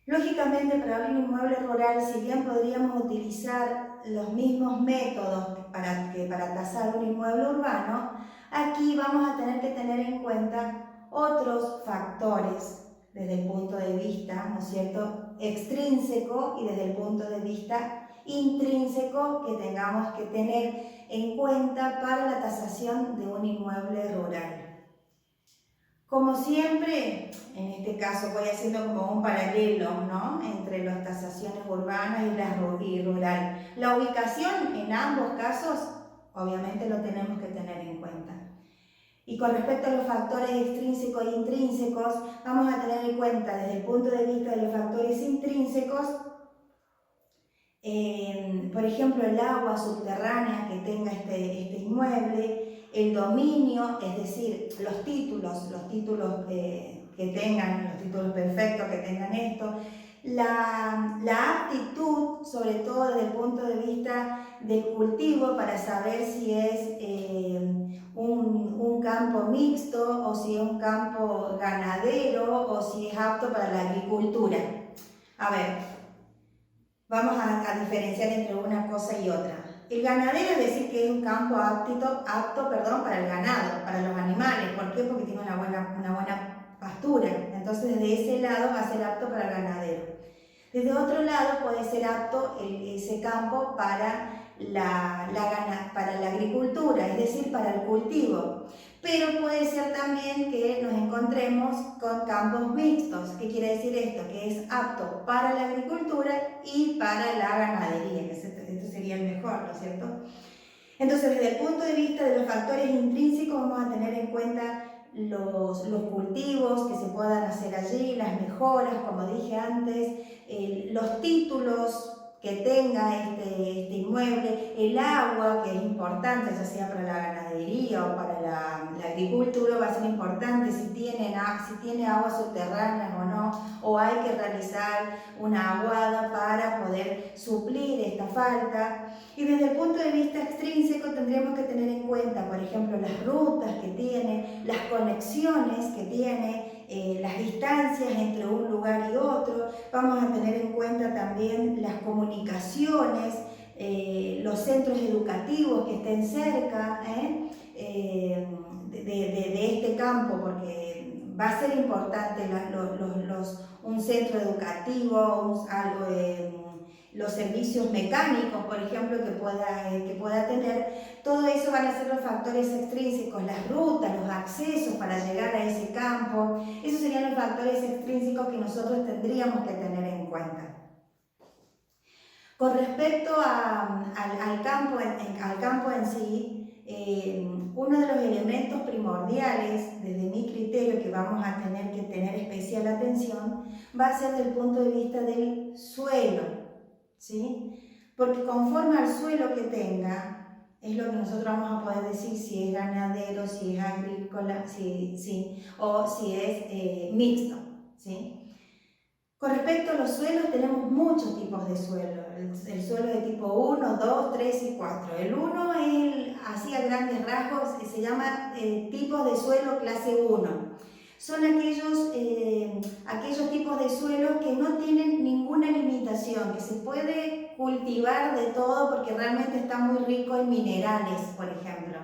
Lógicamente, para un inmueble rural, si bien podríamos utilizar los mismos métodos para tasar un inmueble urbano, aquí vamos a tener que tener en cuenta otros factores desde el punto de vista, ¿no es cierto?, extrínseco y desde el punto de vista intrínseco que tengamos que tener en cuenta para la tasación de un inmueble rural. Como siempre, en este caso voy haciendo como un paralelo, ¿no?, entre las tasaciones urbanas y rural. La ubicación en ambos casos, obviamente lo tenemos que tener en cuenta. Y con respecto a los factores extrínsecos e intrínsecos, vamos a tener en cuenta desde el punto de vista de los factores intrínsecos, por ejemplo, el agua subterránea que tenga este inmueble, el dominio, es decir, los títulos que tengan, los títulos perfectos que tengan esto, la aptitud, sobre todo desde el punto de vista del cultivo, para saber si es un campo mixto o si es un campo ganadero o si es apto para la agricultura. A ver, vamos a diferenciar entre una cosa y otra. El ganadero es decir que es un campo apto para el ganado, para los animales. ¿Por qué? Porque tiene una buena pastura. Entonces, desde ese lado va a ser apto para el ganadero. Desde otro lado puede ser apto ese campo para la agricultura, es decir, para el cultivo. Pero puede ser también que nos encontremos con campos mixtos. ¿Qué quiere decir esto? Que es apto para la agricultura y para la ganadería, que esto sería el mejor, ¿no es cierto? Entonces, desde el punto de vista de los factores intrínsecos, vamos a tener en cuenta los cultivos que se puedan hacer allí, las mejoras, como dije antes, los títulos que tenga este inmueble, el agua, que es importante, ya sea para la ganadería o para la agricultura, va a ser importante si tiene agua subterránea o no, o hay que realizar una aguada para poder suplir esta falta. Y desde el punto de vista extrínseco tendríamos que tener en cuenta, por ejemplo, las rutas que tiene, las conexiones que tiene, las distancias entre un lugar y otro. Vamos a tener en cuenta también las comunicaciones, los centros educativos que estén cerca de este campo, porque va a ser importante un centro educativo, los servicios mecánicos, por ejemplo, que pueda tener. Todo eso van a ser los factores extrínsecos, las rutas, los accesos para llegar a ese campo. Esos serían los factores extrínsecos que nosotros tendríamos que tener en cuenta. Con respecto al campo en sí, uno de los elementos primordiales, desde mi criterio, que vamos a tener que tener especial atención, va a ser desde el punto de vista del suelo, ¿sí? Porque conforme al suelo que tenga, es lo que nosotros vamos a poder decir si es ganadero, si es agrícola, o si es mixto, ¿sí? Con respecto a los suelos, tenemos muchos tipos de suelo. El suelo de tipo 1, 2, 3 y 4. El 1, así a grandes rasgos, se llama tipos de suelo clase 1. Son aquellos tipos de suelo que no tienen ninguna limitación, que se puede cultivar de todo porque realmente está muy rico en minerales, por ejemplo.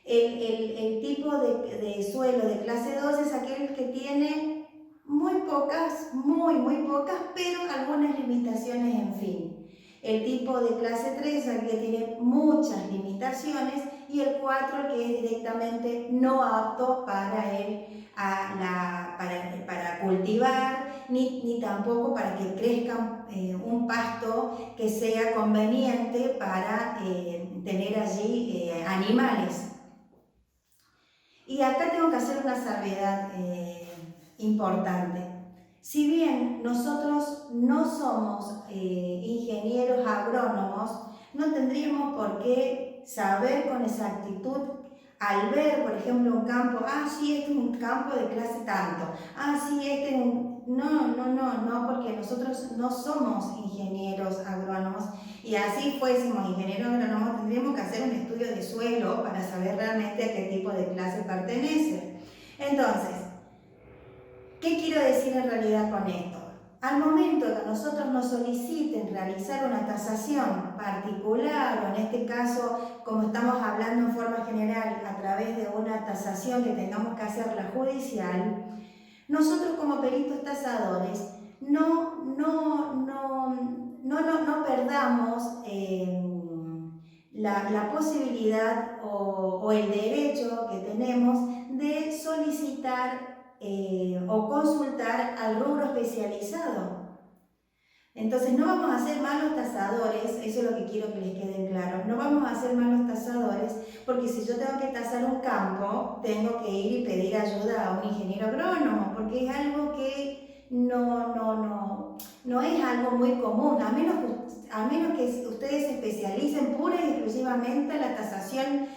El tipo de suelo de clase 2 es aquel que tiene muy pocas, pero algunas limitaciones, en fin. El tipo de clase 3 es el que tiene muchas limitaciones y el 4 que es directamente no apto para cultivar ni tampoco para que crezca un pasto que sea conveniente para tener allí animales. Y acá tengo que hacer una salvedad importante. Si bien nosotros no somos ingenieros agrónomos, no tendríamos por qué saber con exactitud al ver, por ejemplo, un campo, sí, este es un campo de clase tanto, sí, este es un... No, porque nosotros no somos ingenieros agrónomos, y así fuésemos ingenieros agrónomos, tendríamos que hacer un estudio de suelo para saber realmente a qué tipo de clase pertenece. Entonces, ¿qué quiero decir en realidad con esto? Al momento que nosotros nos soliciten realizar una tasación particular, o en este caso, como estamos hablando en forma general, a través de una tasación que tengamos que hacerla judicial, nosotros como peritos tasadores no perdamos la posibilidad o el derecho que tenemos de solicitar o consultar al rubro especializado. Entonces no vamos a ser malos tasadores, eso es lo que quiero que les quede claro, no vamos a ser malos tasadores porque si yo tengo que tasar un campo, tengo que ir y pedir ayuda a un ingeniero agrónomo, porque es algo que no es algo muy común, a menos que ustedes se especialicen pura y exclusivamente en la tasación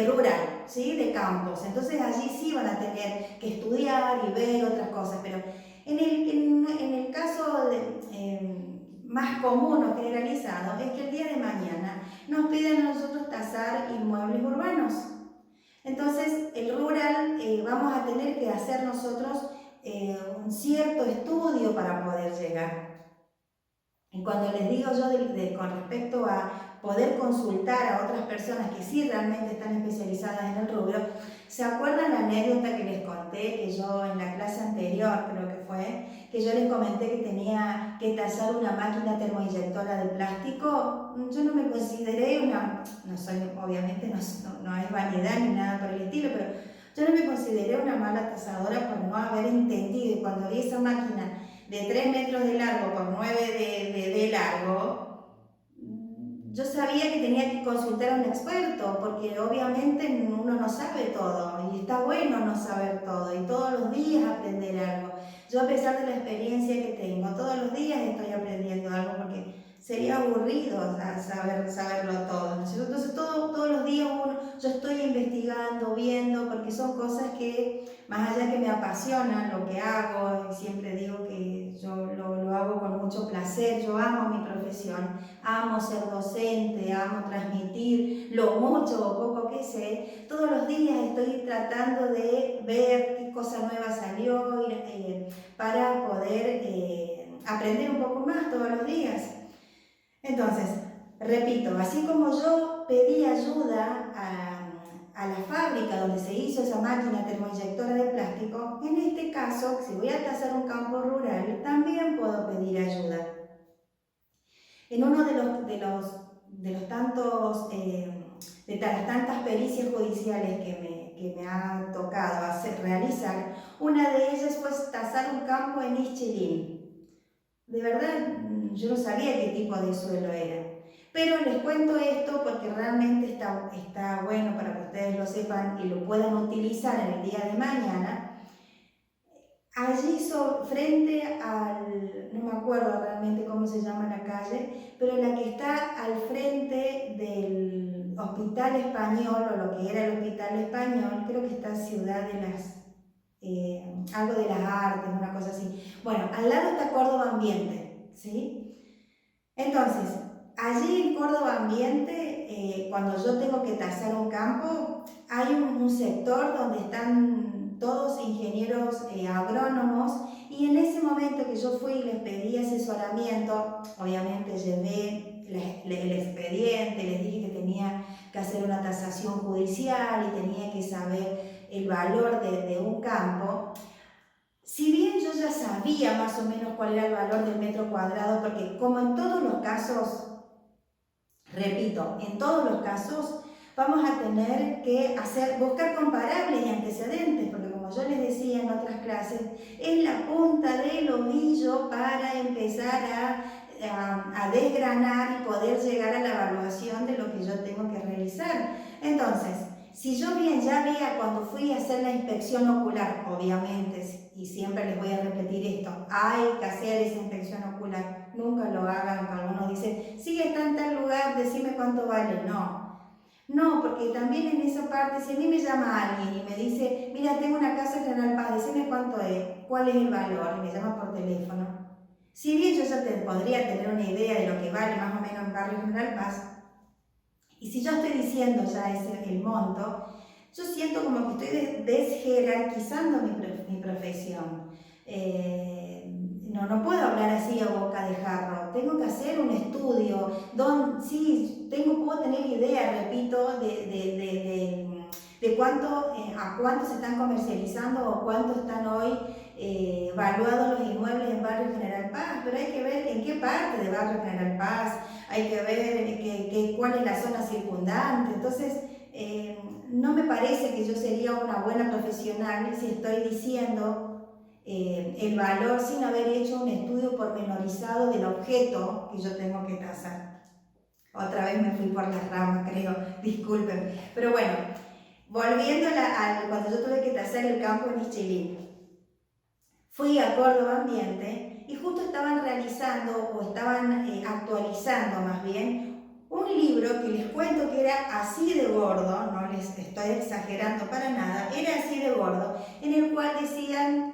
rural, ¿sí? De campos. Entonces allí sí van a tener que estudiar y ver otras cosas, pero en el caso más común o generalizado es que el día de mañana nos piden a nosotros tasar inmuebles urbanos. Entonces, el rural vamos a tener que hacer nosotros un cierto estudio para poder llegar. Y cuando les digo yo con respecto a poder consultar a otras personas que sí realmente están especializadas en el rubro, ¿se acuerdan la anécdota que les conté, que yo en la clase anterior creo que fue, que yo les comenté que tenía que tasar una máquina termoinyectora de plástico? Yo no me consideré obviamente no es vanidad ni nada por el estilo, pero yo no me consideré una mala tasadora por no haber entendido, y cuando vi esa máquina de 3 metros de largo por 9 de largo, yo sabía que tenía que consultar a un experto, porque obviamente uno no sabe todo, y está bueno no saber todo, y todos los días aprender algo. Yo, a pesar de la experiencia que tengo, todos los días estoy aprendiendo algo, porque sería aburrido saberlo todo, ¿no es cierto? Entonces todos los días yo estoy investigando, viendo, porque son cosas que, más allá que me apasionan lo que hago, y siempre digo que yo lo hago con mucho placer, yo amo mi profesión, amo ser docente, amo transmitir lo mucho o poco que sé. Todos los días estoy tratando de ver qué cosa nueva salió para poder aprender un poco más todos los días. Entonces, repito, así como yo pedí ayuda a la fábrica donde se hizo esa máquina termoinyectora de plástico, en este caso, si voy a tasar un campo rural, también puedo pedir ayuda. En uno de las tantas pericias judiciales que me ha tocado realizar, una de ellas fue tasar un campo en Ischelín. De verdad, yo no sabía qué tipo de suelo era. Pero les cuento esto porque realmente está bueno para que ustedes lo sepan y lo puedan utilizar en el día de mañana. Allí frente no me acuerdo realmente cómo se llama la calle, pero la que está al frente del Hospital Español, o lo que era el Hospital Español, creo que está Ciudad de algo de las Artes, una cosa así. Bueno, al lado está Córdoba Ambiente, ¿sí? Entonces, allí en Córdoba Ambiente, cuando yo tengo que tasar un campo, hay un sector donde están todos ingenieros agrónomos, y en ese momento que yo fui y les pedí asesoramiento, obviamente llevé el expediente, les dije que tenía que hacer una tasación judicial y tenía que saber el valor de un campo. Si bien yo ya sabía más o menos cuál era el valor del metro cuadrado, porque como en todos los casos, repito, en todos los casos vamos a tener que buscar comparables y antecedentes, porque como yo les decía en otras clases, es la punta del ovillo para empezar a desgranar y poder llegar a la evaluación de lo que yo tengo que realizar. Entonces, si yo bien ya veía cuando fui a hacer la inspección ocular, obviamente, y siempre les voy a repetir esto, hay que hacer esa inspección ocular, nunca lo hagan, que algunos dicen, sí, está en tal lugar, decime cuánto vale. No No, porque también en esa parte, si a mí me llama alguien y me dice, mira, tengo una casa en General Paz, decime cuánto es, cuál es el valor, y me llama por teléfono. Si bien yo ya podría tener una idea de lo que vale más o menos en Barrio General Paz, y si yo estoy diciendo ya el monto, yo siento como que estoy desjerarquizando mi profesión. No puedo hablar así a boca de jarro, tengo que hacer un estudio, sí, puedo tener idea, repito, de cuánto, a cuánto se están comercializando o cuánto están hoy valuados los inmuebles en Barrio General Paz, pero hay que ver en qué parte de Barrio General Paz, hay que ver cuál es la zona circundante. Entonces, no me parece que yo sería una buena profesional si estoy diciendo el valor sin haber hecho un estudio pormenorizado del objeto que yo tengo que tasar. Otra vez me fui por las ramas, creo, disculpen. Pero bueno, volviendo cuando yo tuve que tasar el campo en Ischilín, fui a Córdoba Ambiente y justo estaban realizando o estaban actualizando más bien un libro que les cuento que era así de gordo, no les estoy exagerando para nada, era así de gordo, en el cual decían,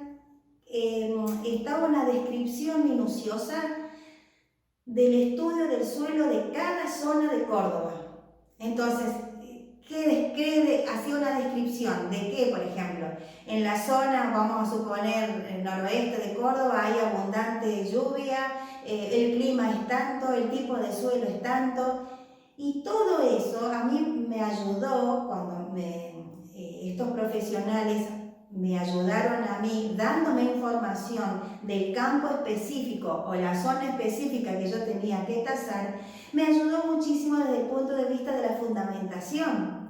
estaba una descripción minuciosa del estudio del suelo de cada zona de Córdoba. Entonces, hacía una descripción de que, por ejemplo, en la zona, vamos a suponer, el noroeste de Córdoba, hay abundante lluvia, el clima es tanto, el tipo de suelo es tanto, y todo eso a mí me ayudó cuando estos profesionales me ayudaron a mí dándome información del campo específico o la zona específica que yo tenía que tasar, me ayudó muchísimo desde el punto de vista de la fundamentación.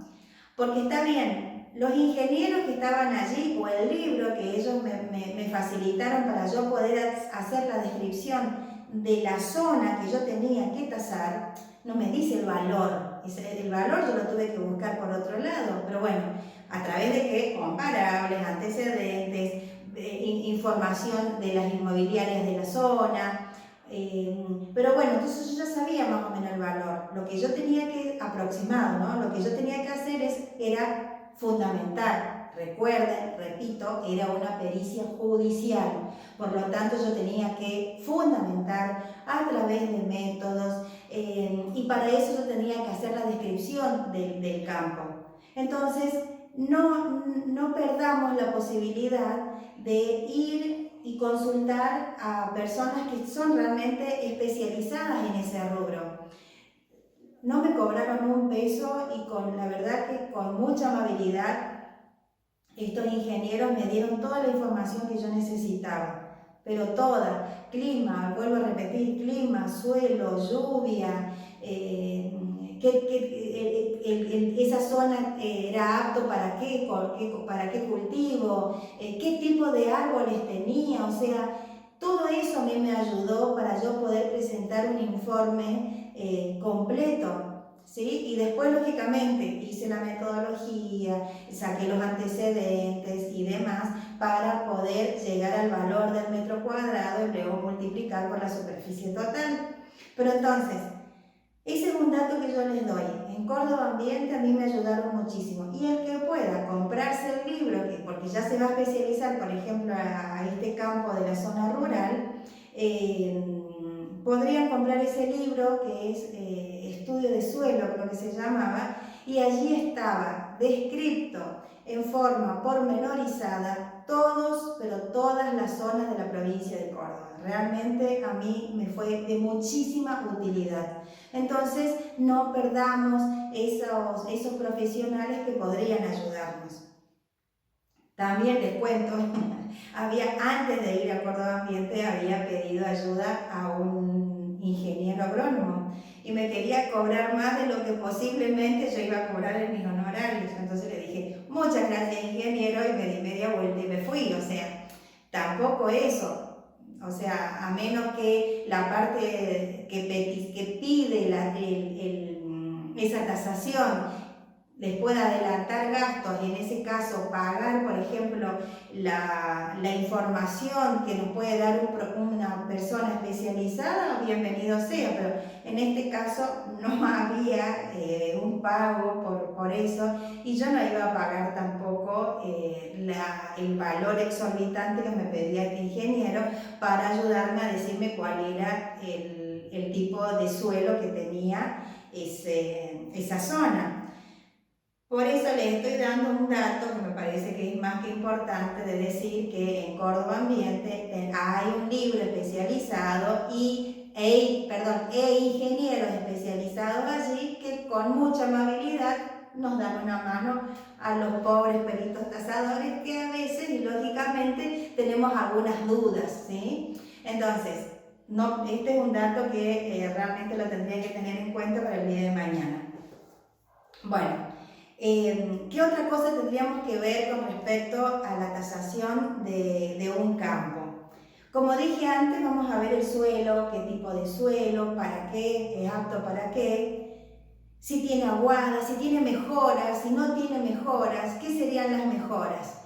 Porque está bien, los ingenieros que estaban allí o el libro que ellos me facilitaron para yo poder hacer la descripción de la zona que yo tenía que tasar, no me dice el valor. El valor yo lo tuve que buscar por otro lado, pero bueno, a través de qué, comparables, antecedentes, información de las inmobiliarias de la zona. Pero bueno, entonces yo ya sabía más o menos el valor. Lo que yo tenía que aproximar, ¿no? Lo que yo tenía que hacer era fundamentar. Recuerden, repito, era una pericia judicial. Por lo tanto, yo tenía que fundamentar a través de métodos y para eso yo tenía que hacer la descripción del campo. Entonces, no perdamos la posibilidad de ir y consultar a personas que son realmente especializadas en ese rubro. No me cobraron un peso y la verdad que con mucha amabilidad estos ingenieros me dieron toda la información que yo necesitaba, pero toda, clima, vuelvo a repetir, clima, suelo, lluvia, esa zona era apto para qué cultivo, qué tipo de árboles tenía, o sea, todo eso a mí me ayudó para yo poder presentar un informe completo. ¿Sí? Y después, lógicamente, hice la metodología, saqué los antecedentes y demás para poder llegar al valor del metro cuadrado y luego multiplicar por la superficie total. Pero entonces, ese es un dato que yo les doy. En Córdoba Ambiente a mí me ayudaron muchísimo. Y el que pueda comprarse el libro, porque ya se va a especializar, por ejemplo, a este campo de la zona rural, podrían comprar ese libro que es Estudio de Suelo, creo que se llamaba, y allí estaba descrito en forma pormenorizada todas las zonas de la provincia de Córdoba. Realmente a mí me fue de muchísima utilidad. Entonces no perdamos esos profesionales que podrían ayudarnos. También les cuento, antes de ir a Córdoba Ambiente había pedido ayuda a un ingeniero agrónomo y me quería cobrar más de lo que posiblemente yo iba a cobrar en mis honorarios. Entonces le dije, muchas gracias ingeniero, y me di media vuelta y me fui. O sea, tampoco eso. O sea, a menos que la parte que pide esa tasación les pueda adelantar gastos y en ese caso pagar, por ejemplo, la información que nos puede dar una persona especializada, bienvenido sea, pero en este caso no había un pago por eso y yo no iba a pagar tampoco el valor exorbitante que me pedía este ingeniero para ayudarme a decirme cuál era el tipo de suelo que tenía esa zona. Por eso les estoy dando un dato que me parece que es más que importante, de decir que en Córdoba Ambiente hay un libro especializado e ingenieros especializados allí que con mucha amabilidad nos dan una mano a los pobres peritos tasadores que a veces y lógicamente tenemos algunas dudas, ¿sí? Entonces, este es un dato que realmente lo tendría que tener en cuenta para el día de mañana. Bueno, ¿qué otra cosa tendríamos que ver con respecto a la tasación de un campo? Como dije antes, vamos a ver el suelo, qué tipo de suelo, para qué, es apto para qué, si tiene aguada, si tiene mejoras, si no tiene mejoras, ¿qué serían las mejoras?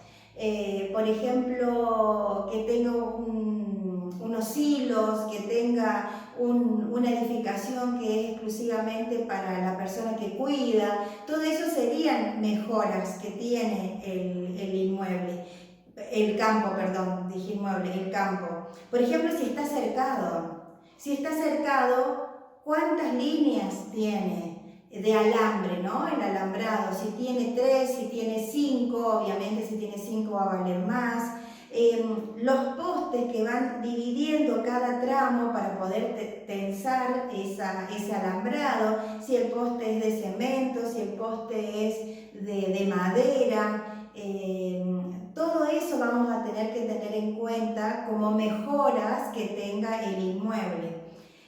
Por ejemplo, que tenga unos hilos, que tenga una edificación que es exclusivamente para la persona que cuida. Todo eso serían mejoras que tiene el inmueble, el campo, perdón, dije inmueble, el campo. Por ejemplo, si está cercado, ¿cuántas líneas tiene de alambre, ¿no? El alambrado, si tiene 3, si tiene 5, obviamente si tiene 5 va a valer más. Los postes que van dividiendo cada tramo para poder tensar ese alambrado, si el poste es de cemento, si el poste es de madera, todo eso vamos a tener que tener en cuenta como mejoras que tenga el inmueble.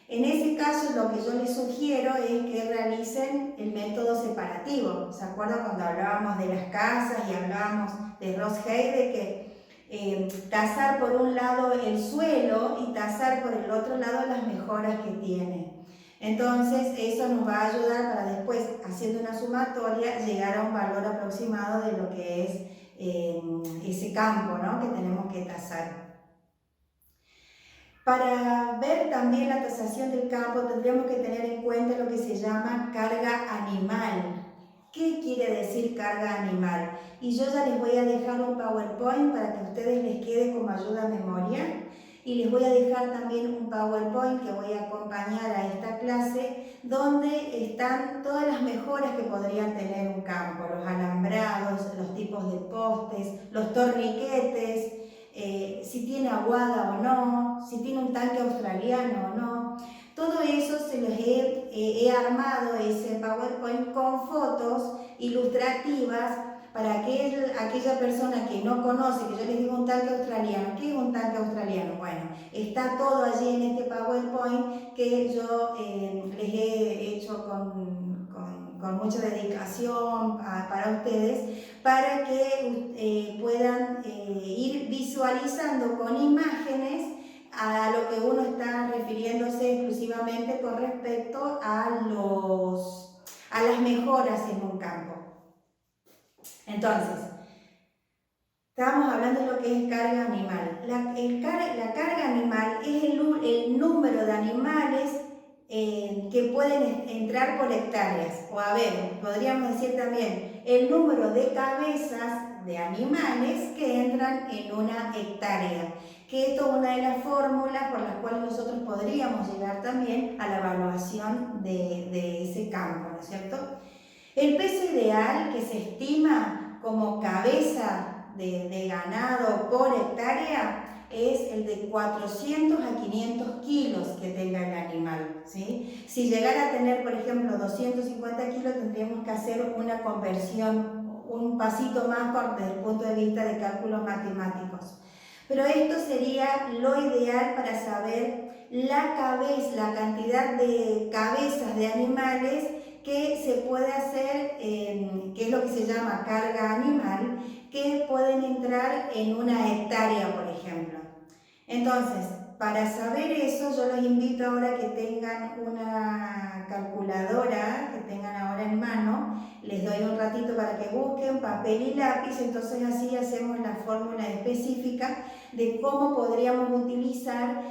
En ese caso, lo que yo les sugiero es que realicen el método separativo. ¿Se acuerdan cuando hablábamos de las casas y hablábamos de Ross Hay, de que tasar por un lado el suelo y tasar por el otro lado las mejoras que tiene? Entonces, eso nos va a ayudar para después, haciendo una sumatoria, llegar a un valor aproximado de lo que es ese campo, ¿no?, que tenemos que tasar. Para ver también la tasación del campo tendríamos que tener en cuenta lo que se llama carga animal. ¿Qué quiere decir carga animal? Y yo ya les voy a dejar un PowerPoint para que a ustedes les quede como ayuda a memoria. Y les voy a dejar también un PowerPoint que voy a acompañar a esta clase, donde están todas las mejoras que podrían tener un campo: los alambrados, los tipos de postes, los torniquetes, si tiene aguada o no, si tiene un tanque australiano o no. Todo eso se los he armado, ese PowerPoint, con fotos ilustrativas para aquella persona que no conoce, que yo les digo un tanque australiano. ¿Qué es un tanque australiano? Bueno, está todo allí en este PowerPoint que yo les he hecho con mucha dedicación para ustedes, para que puedan ir visualizando con imágenes a lo que uno está refiriéndose exclusivamente con respecto a las mejoras en un campo. Entonces, estábamos hablando de lo que es carga animal. La carga animal es el número de animales que pueden entrar por hectáreas. O a ver, podríamos decir también el número de cabezas de animales que entran en una hectárea. Que esto es una de las fórmulas por las cuales nosotros podríamos llegar también a la evaluación de ese campo, ¿no es cierto? El peso ideal que se estima como cabeza de ganado por hectárea es el de 400 a 500 kilos que tenga el animal, ¿sí? Si llegara a tener, por ejemplo, 250 kilos, tendríamos que hacer una conversión, un pasito más desde el punto de vista de cálculos matemáticos. Pero esto sería lo ideal para saber la cantidad de cabezas de animales que se puede hacer, que es lo que se llama carga animal, que pueden entrar en una hectárea, por ejemplo. Entonces, para saber eso, yo los invito ahora a que tengan una una calculadora que tengan ahora en mano, les doy un ratito para que busquen papel y lápiz, entonces así hacemos la fórmula específica de cómo podríamos utilizar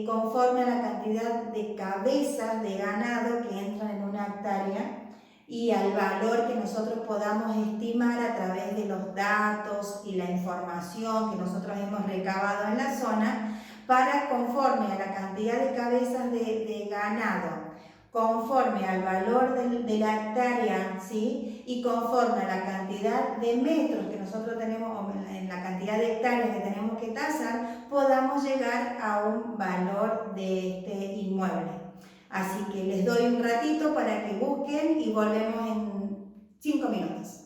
conforme a la cantidad de cabezas de ganado que entran en una hectárea y al valor que nosotros podamos estimar a través de los datos y la información que nosotros hemos recabado en la zona, para conforme a la cantidad de cabezas de ganado, conforme al valor de la hectárea, ¿sí? Y conforme a la cantidad de metros que nosotros tenemos, en la cantidad de hectáreas que tenemos que tasar, podamos llegar a un valor de este inmueble. Así que les doy un ratito para que busquen y volvemos en 5 minutos.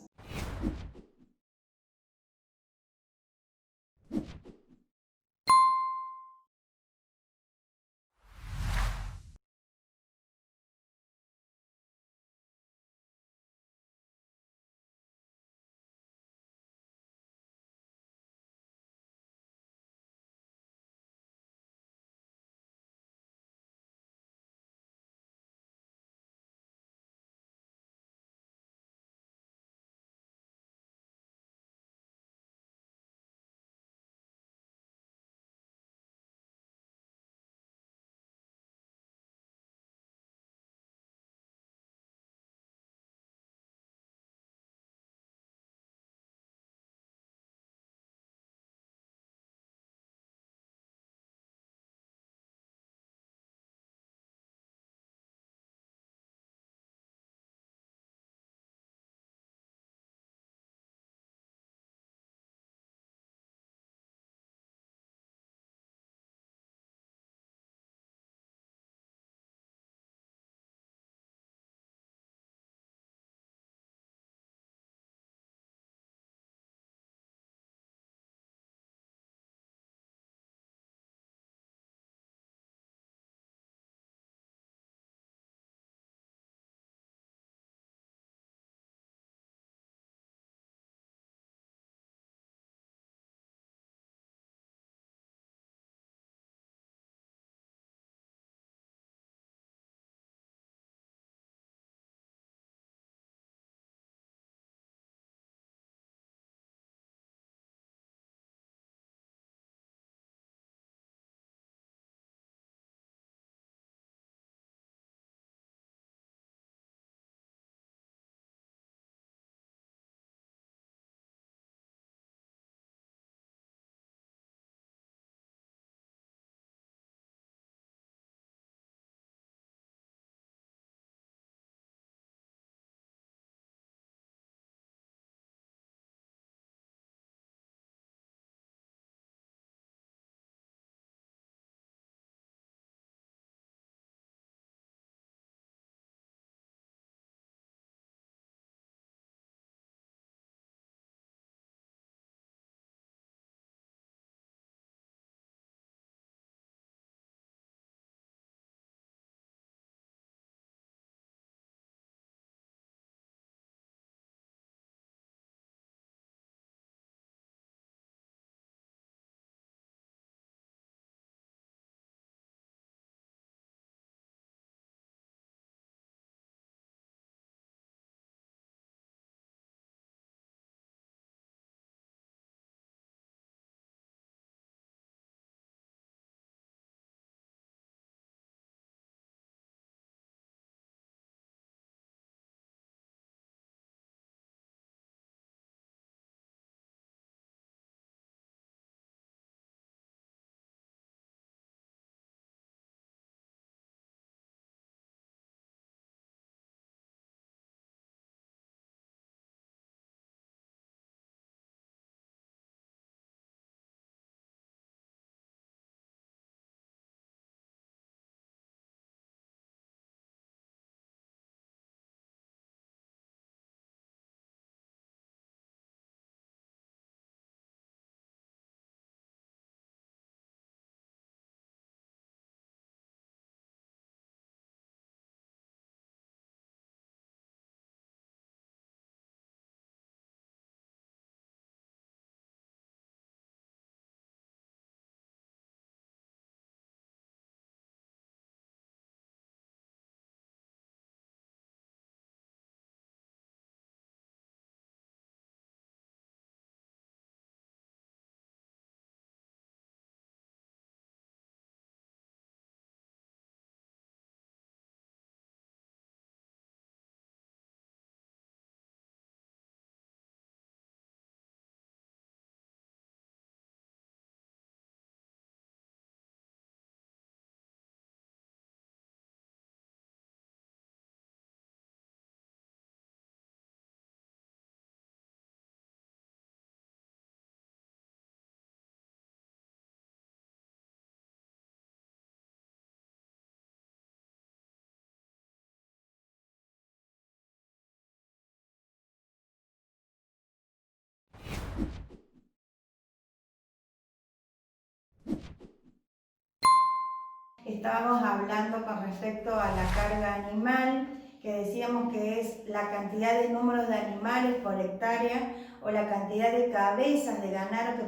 Estábamos hablando con respecto a la carga animal, que decíamos que es la cantidad de números de animales por hectárea o la cantidad de cabezas de ganado que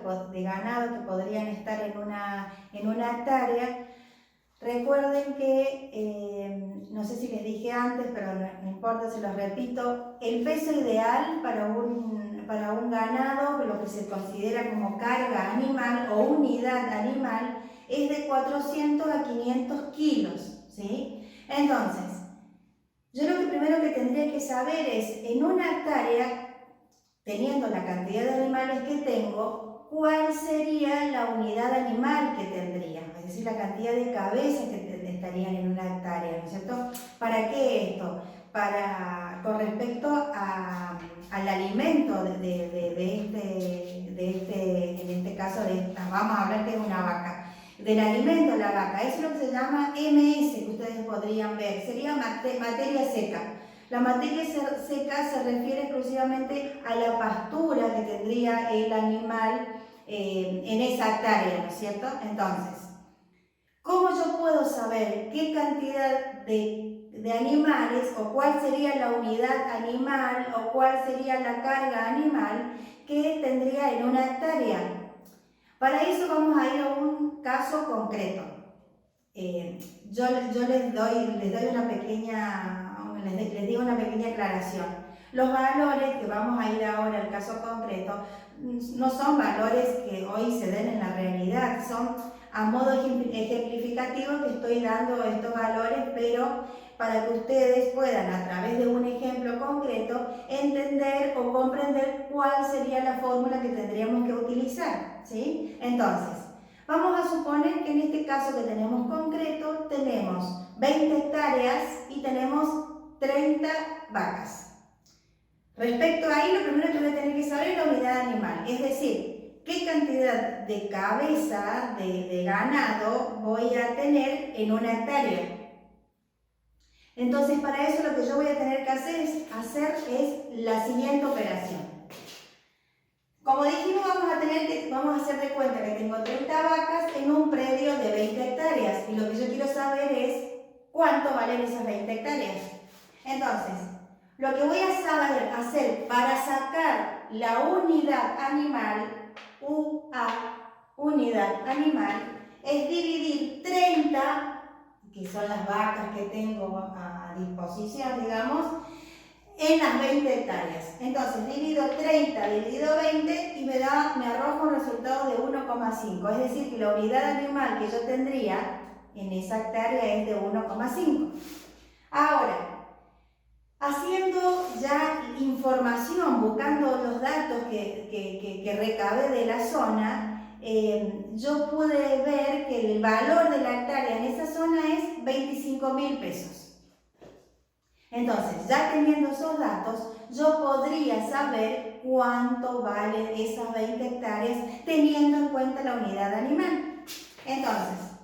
podrían estar en una hectárea. Recuerden que, no sé si les dije antes, pero no importa, se los repito, el peso ideal para un ganado, lo que se considera como carga animal o unidad animal, es de 400 a 500 kilos, ¿sí? Entonces, yo lo que primero que tendría que saber es, en una hectárea, teniendo la cantidad de animales que tengo, ¿cuál sería la unidad animal que tendría? Es decir, la cantidad de cabezas que estarían en una hectárea, ¿no es cierto? ¿Para qué esto? Con respecto al alimento en este caso, vamos a hablar que es una vaca. Del alimento de la vaca, eso es lo que se llama MS, que ustedes podrían ver, sería materia seca. La materia seca se refiere exclusivamente a la pastura que tendría el animal en esa hectárea, ¿no es cierto? Entonces, ¿cómo yo puedo saber qué cantidad de animales o cuál sería la unidad animal o cuál sería la carga animal que tendría en una hectárea? Para eso vamos a ir a un caso concreto. Yo les digo una pequeña aclaración. Los valores que vamos a ir ahora al caso concreto no son valores que hoy se den en la realidad, son a modo ejemplificativo que estoy dando estos valores, pero para que ustedes puedan, a través de un ejemplo concreto, entender o comprender cuál sería la fórmula que tendríamos que utilizar, ¿sí? Entonces, vamos a suponer que en este caso que tenemos concreto, tenemos 20 hectáreas y tenemos 30 vacas. Respecto a ahí, lo primero que voy a tener que saber es la unidad animal, es decir, qué cantidad de cabeza de ganado voy a tener en una hectárea. Entonces, para eso lo que yo voy a tener que hacer es la siguiente operación. Como dijimos, vamos a hacer de cuenta que tengo 30 vacas en un predio de 20 hectáreas y lo que yo quiero saber es cuánto valen esas 20 hectáreas. Entonces, lo que voy a saber hacer para sacar la unidad animal, unidad animal, es dividir 30, que son las vacas que tengo a disposición, digamos, en las 20 hectáreas. Entonces, divido 30 dividido 20 y me arroja un resultado de 1,5. Es decir, que la unidad animal que yo tendría en esa hectárea es de 1,5. Ahora, haciendo ya información, buscando los datos que recabé de la zona, yo pude ver que el valor de la hectárea en esa zona es 25.000 pesos. Entonces, ya teniendo esos datos, yo podría saber cuánto valen esas 20 hectáreas teniendo en cuenta la unidad animal. Entonces,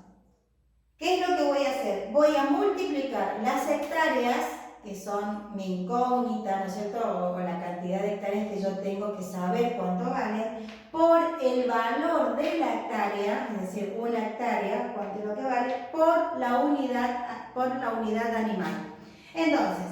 ¿qué es lo que voy a hacer? Voy a multiplicar las hectáreas, que son mi incógnita, ¿no es cierto? O la cantidad de hectáreas que yo tengo que saber cuánto valen, por el valor de la hectárea, es decir, una hectárea, cuánto es lo que vale, por la unidad animal. Entonces,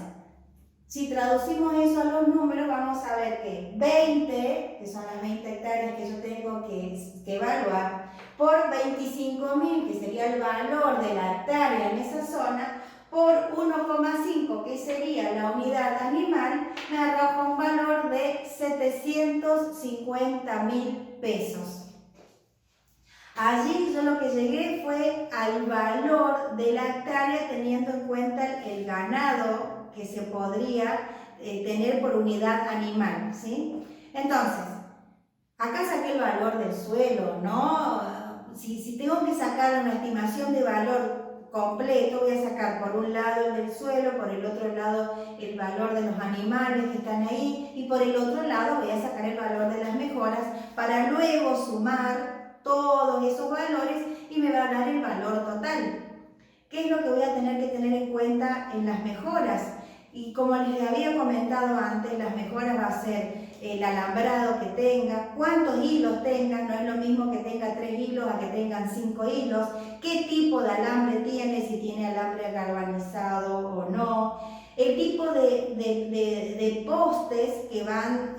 si traducimos eso a los números, vamos a ver que 20, que son las 20 hectáreas que yo tengo que evaluar, por 25.000, que sería el valor de la hectárea en esa zona, por 1,5, que sería la unidad animal, me arroja un valor de 750.000 pesos. Allí yo lo que llegué fue al valor de la hectárea teniendo en cuenta el ganado que se podría tener por unidad animal, ¿sí? Entonces, acá saqué el valor del suelo, ¿no? Si tengo que sacar una estimación de valor completo, voy a sacar por un lado el del suelo, por el otro lado el valor de los animales que están ahí y por el otro lado voy a sacar el valor de las mejoras para luego sumar todos esos valores y me va a dar el valor total. ¿Qué es lo que voy a tener que tener en cuenta en las mejoras? Y como les había comentado antes, las mejoras va a ser el alambrado que tenga, cuántos hilos tenga, no es lo mismo que tenga 3 hilos a que tengan 5 hilos, qué tipo de alambre tiene, si tiene alambre galvanizado o no, el tipo de postes que van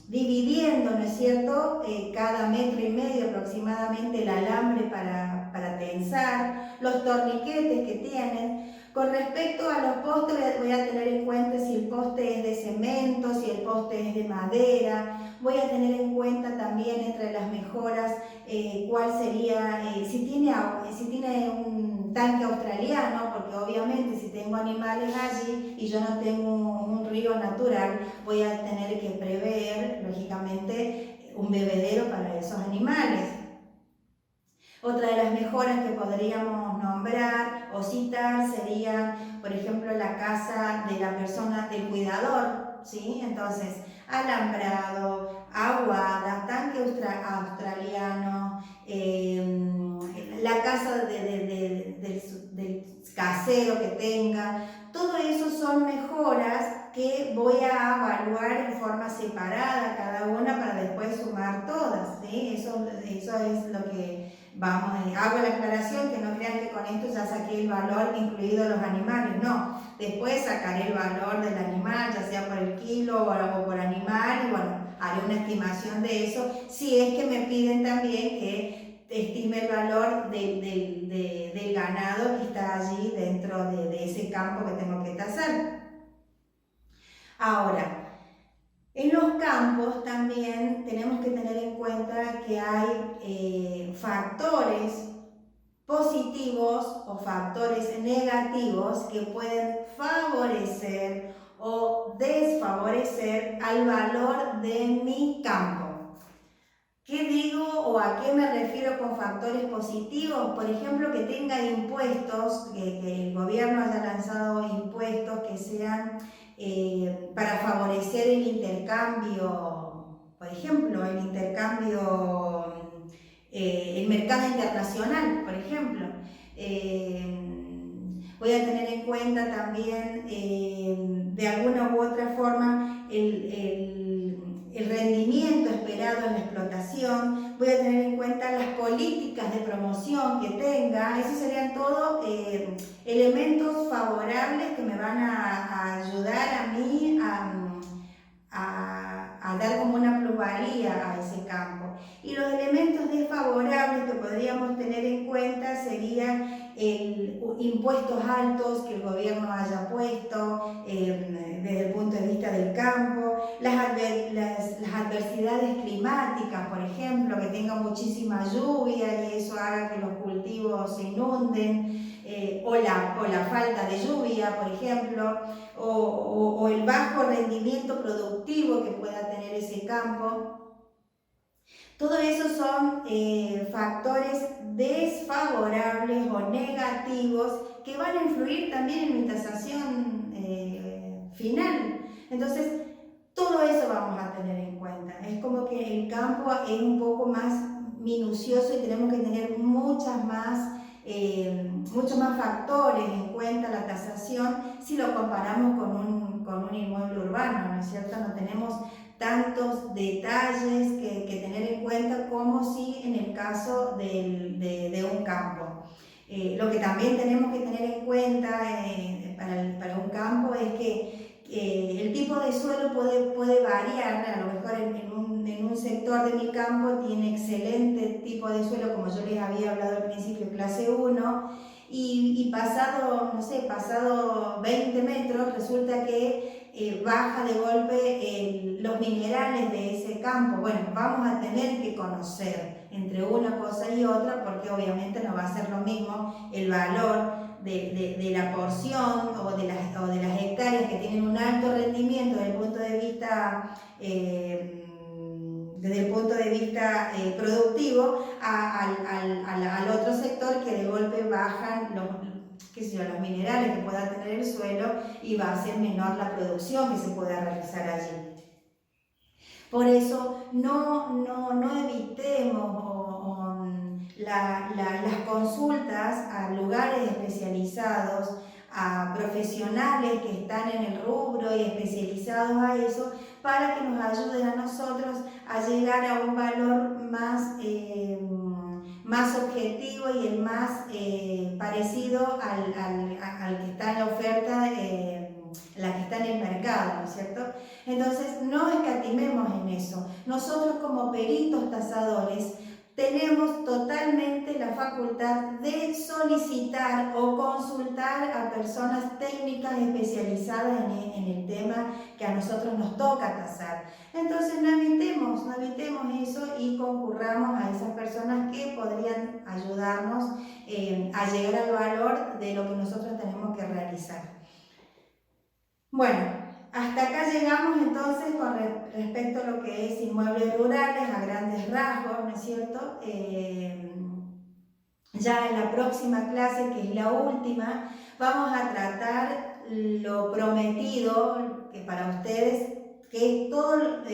dividiendo, ¿no es cierto?, cada 1,5 metros aproximadamente el alambre para tensar, los torniquetes que tienen. Con respecto a los postes, voy a tener en cuenta si el poste es de cemento, si el poste es de madera. Voy a tener en cuenta también entre las mejoras cuál sería, si tiene un tanque australiano, porque obviamente si tengo animales allí y yo no tengo un río natural, voy a tener que prever, lógicamente, un bebedero para esos animales. Otra de las mejoras que podríamos nombrar o citar sería, por ejemplo, la casa de la persona, del cuidador, ¿sí? Entonces, alambrado, aguada, tanque australiano, la casa del casero que tenga. Todo eso son mejoras que voy a evaluar en forma separada cada una para después sumar todas, ¿sí? Eso es lo que hago la aclaración, que no crean que con esto ya saqué el valor incluido los animales, no. Después sacaré el valor del animal, ya sea por el kilo o por animal, y bueno, haré una estimación de eso, si es que me piden también que estime el valor del ganado que está allí dentro de ese campo que tengo que tasar. Ahora, en los campos también tenemos que tener en cuenta que hay factores positivos o factores negativos que pueden favorecer o desfavorecer al valor de mi campo. ¿Qué digo o a qué me refiero con factores positivos? Por ejemplo, que tenga impuestos, que el gobierno haya lanzado impuestos que sean para favorecer el intercambio, por ejemplo, el mercado internacional, por ejemplo. Voy a tener en cuenta también, de alguna u otra forma, el rendimiento esperado en la explotación. Voy a tener en cuenta las políticas de promoción que tenga. Esos serían todos elementos favorables que me van a ayudar a mí a dar como una plusvalía a ese campo. Y los elementos desfavorables que podríamos tener en cuenta serían impuestos altos que el gobierno haya puesto desde el punto de vista del campo, las adversidades climáticas, por ejemplo, que tenga muchísima lluvia y eso haga que los cultivos se inunden, o la falta de lluvia, por ejemplo, o el bajo rendimiento productivo que pueda tener ese campo. Todo eso son factores desfavorables o negativos que van a influir también en mi tasación final. Entonces, todo eso vamos a tener en cuenta. Es como que el campo es un poco más minucioso y tenemos que tener muchos más factores en cuenta la tasación si lo comparamos con un inmueble urbano, ¿no es cierto? No tenemos tantos detalles que tener en cuenta como si en el caso de un campo. Lo que también tenemos que tener en cuenta para un campo es que el tipo de suelo puede variar. A lo mejor en un sector de mi campo tiene excelente tipo de suelo, como yo les había hablado al principio, clase 1, y pasado 20 metros resulta que baja de golpe los minerales de ese campo. Bueno, vamos a tener que conocer entre una cosa y otra, porque obviamente no va a ser lo mismo el valor de la porción o de las hectáreas que tienen un alto rendimiento desde el punto de vista productivo al otro sector, que de golpe bajan los minerales que pueda tener el suelo y va a ser menor la producción que se pueda realizar allí. Por eso no evitemos las consultas a lugares especializados, a profesionales que están en el rubro y especializados a eso, para que nos ayuden a nosotros a llegar a un valor más objetivo y el más parecido al que está en la oferta, la que está en el mercado, ¿no es cierto? Entonces, no escatimemos en eso. Nosotros como peritos tasadores tenemos totalmente la facultad de solicitar o consultar a personas técnicas especializadas en el tema que a nosotros nos toca tasar. Entonces no evitemos eso y concurramos a esas personas que podrían ayudarnos a llegar al valor de lo que nosotros tenemos que realizar. Bueno, hasta acá llegamos entonces con respecto a lo que es inmuebles rurales a grandes rasgos, ¿no es cierto? Ya en la próxima clase, que es la última, vamos a tratar lo prometido que para ustedes, que es todo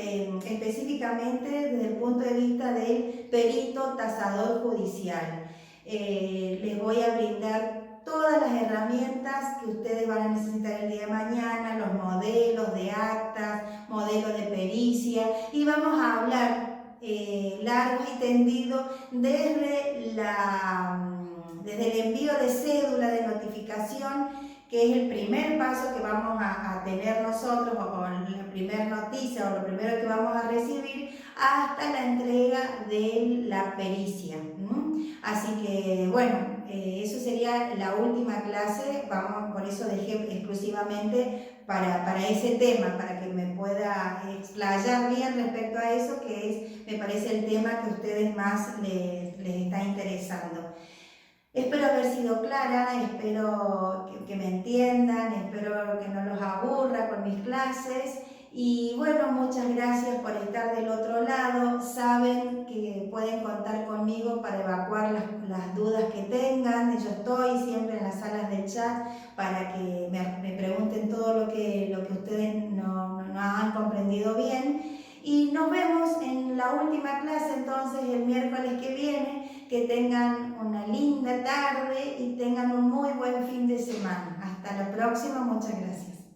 específicamente desde el punto de vista del perito tasador judicial. Les voy a brindar todas las herramientas que ustedes van a necesitar el día de mañana, los modelos de actas, modelos de pericia, y vamos a hablar largo y tendido desde el envío de cédula de notificación, que es el primer paso que vamos a tener nosotros, o la primera noticia, o lo primero que vamos a recibir, hasta la entrega de la pericia. Así que, bueno, eso sería la última clase. Por eso dejé exclusivamente para ese tema, para que me pueda explayar bien respecto a eso, que me parece el tema que a ustedes más les está interesando. Espero haber sido clara, espero que me entiendan, espero que no los aburra con mis clases. Y bueno, muchas gracias por estar del otro lado. Saben que pueden contar conmigo para evacuar las dudas que tengan. Yo estoy siempre en las salas de chat para que me pregunten todo lo que ustedes no han comprendido bien. Y nos vemos en la última clase entonces el miércoles que viene. Que tengan una linda tarde y tengan un muy buen fin de semana. Hasta la próxima, muchas gracias.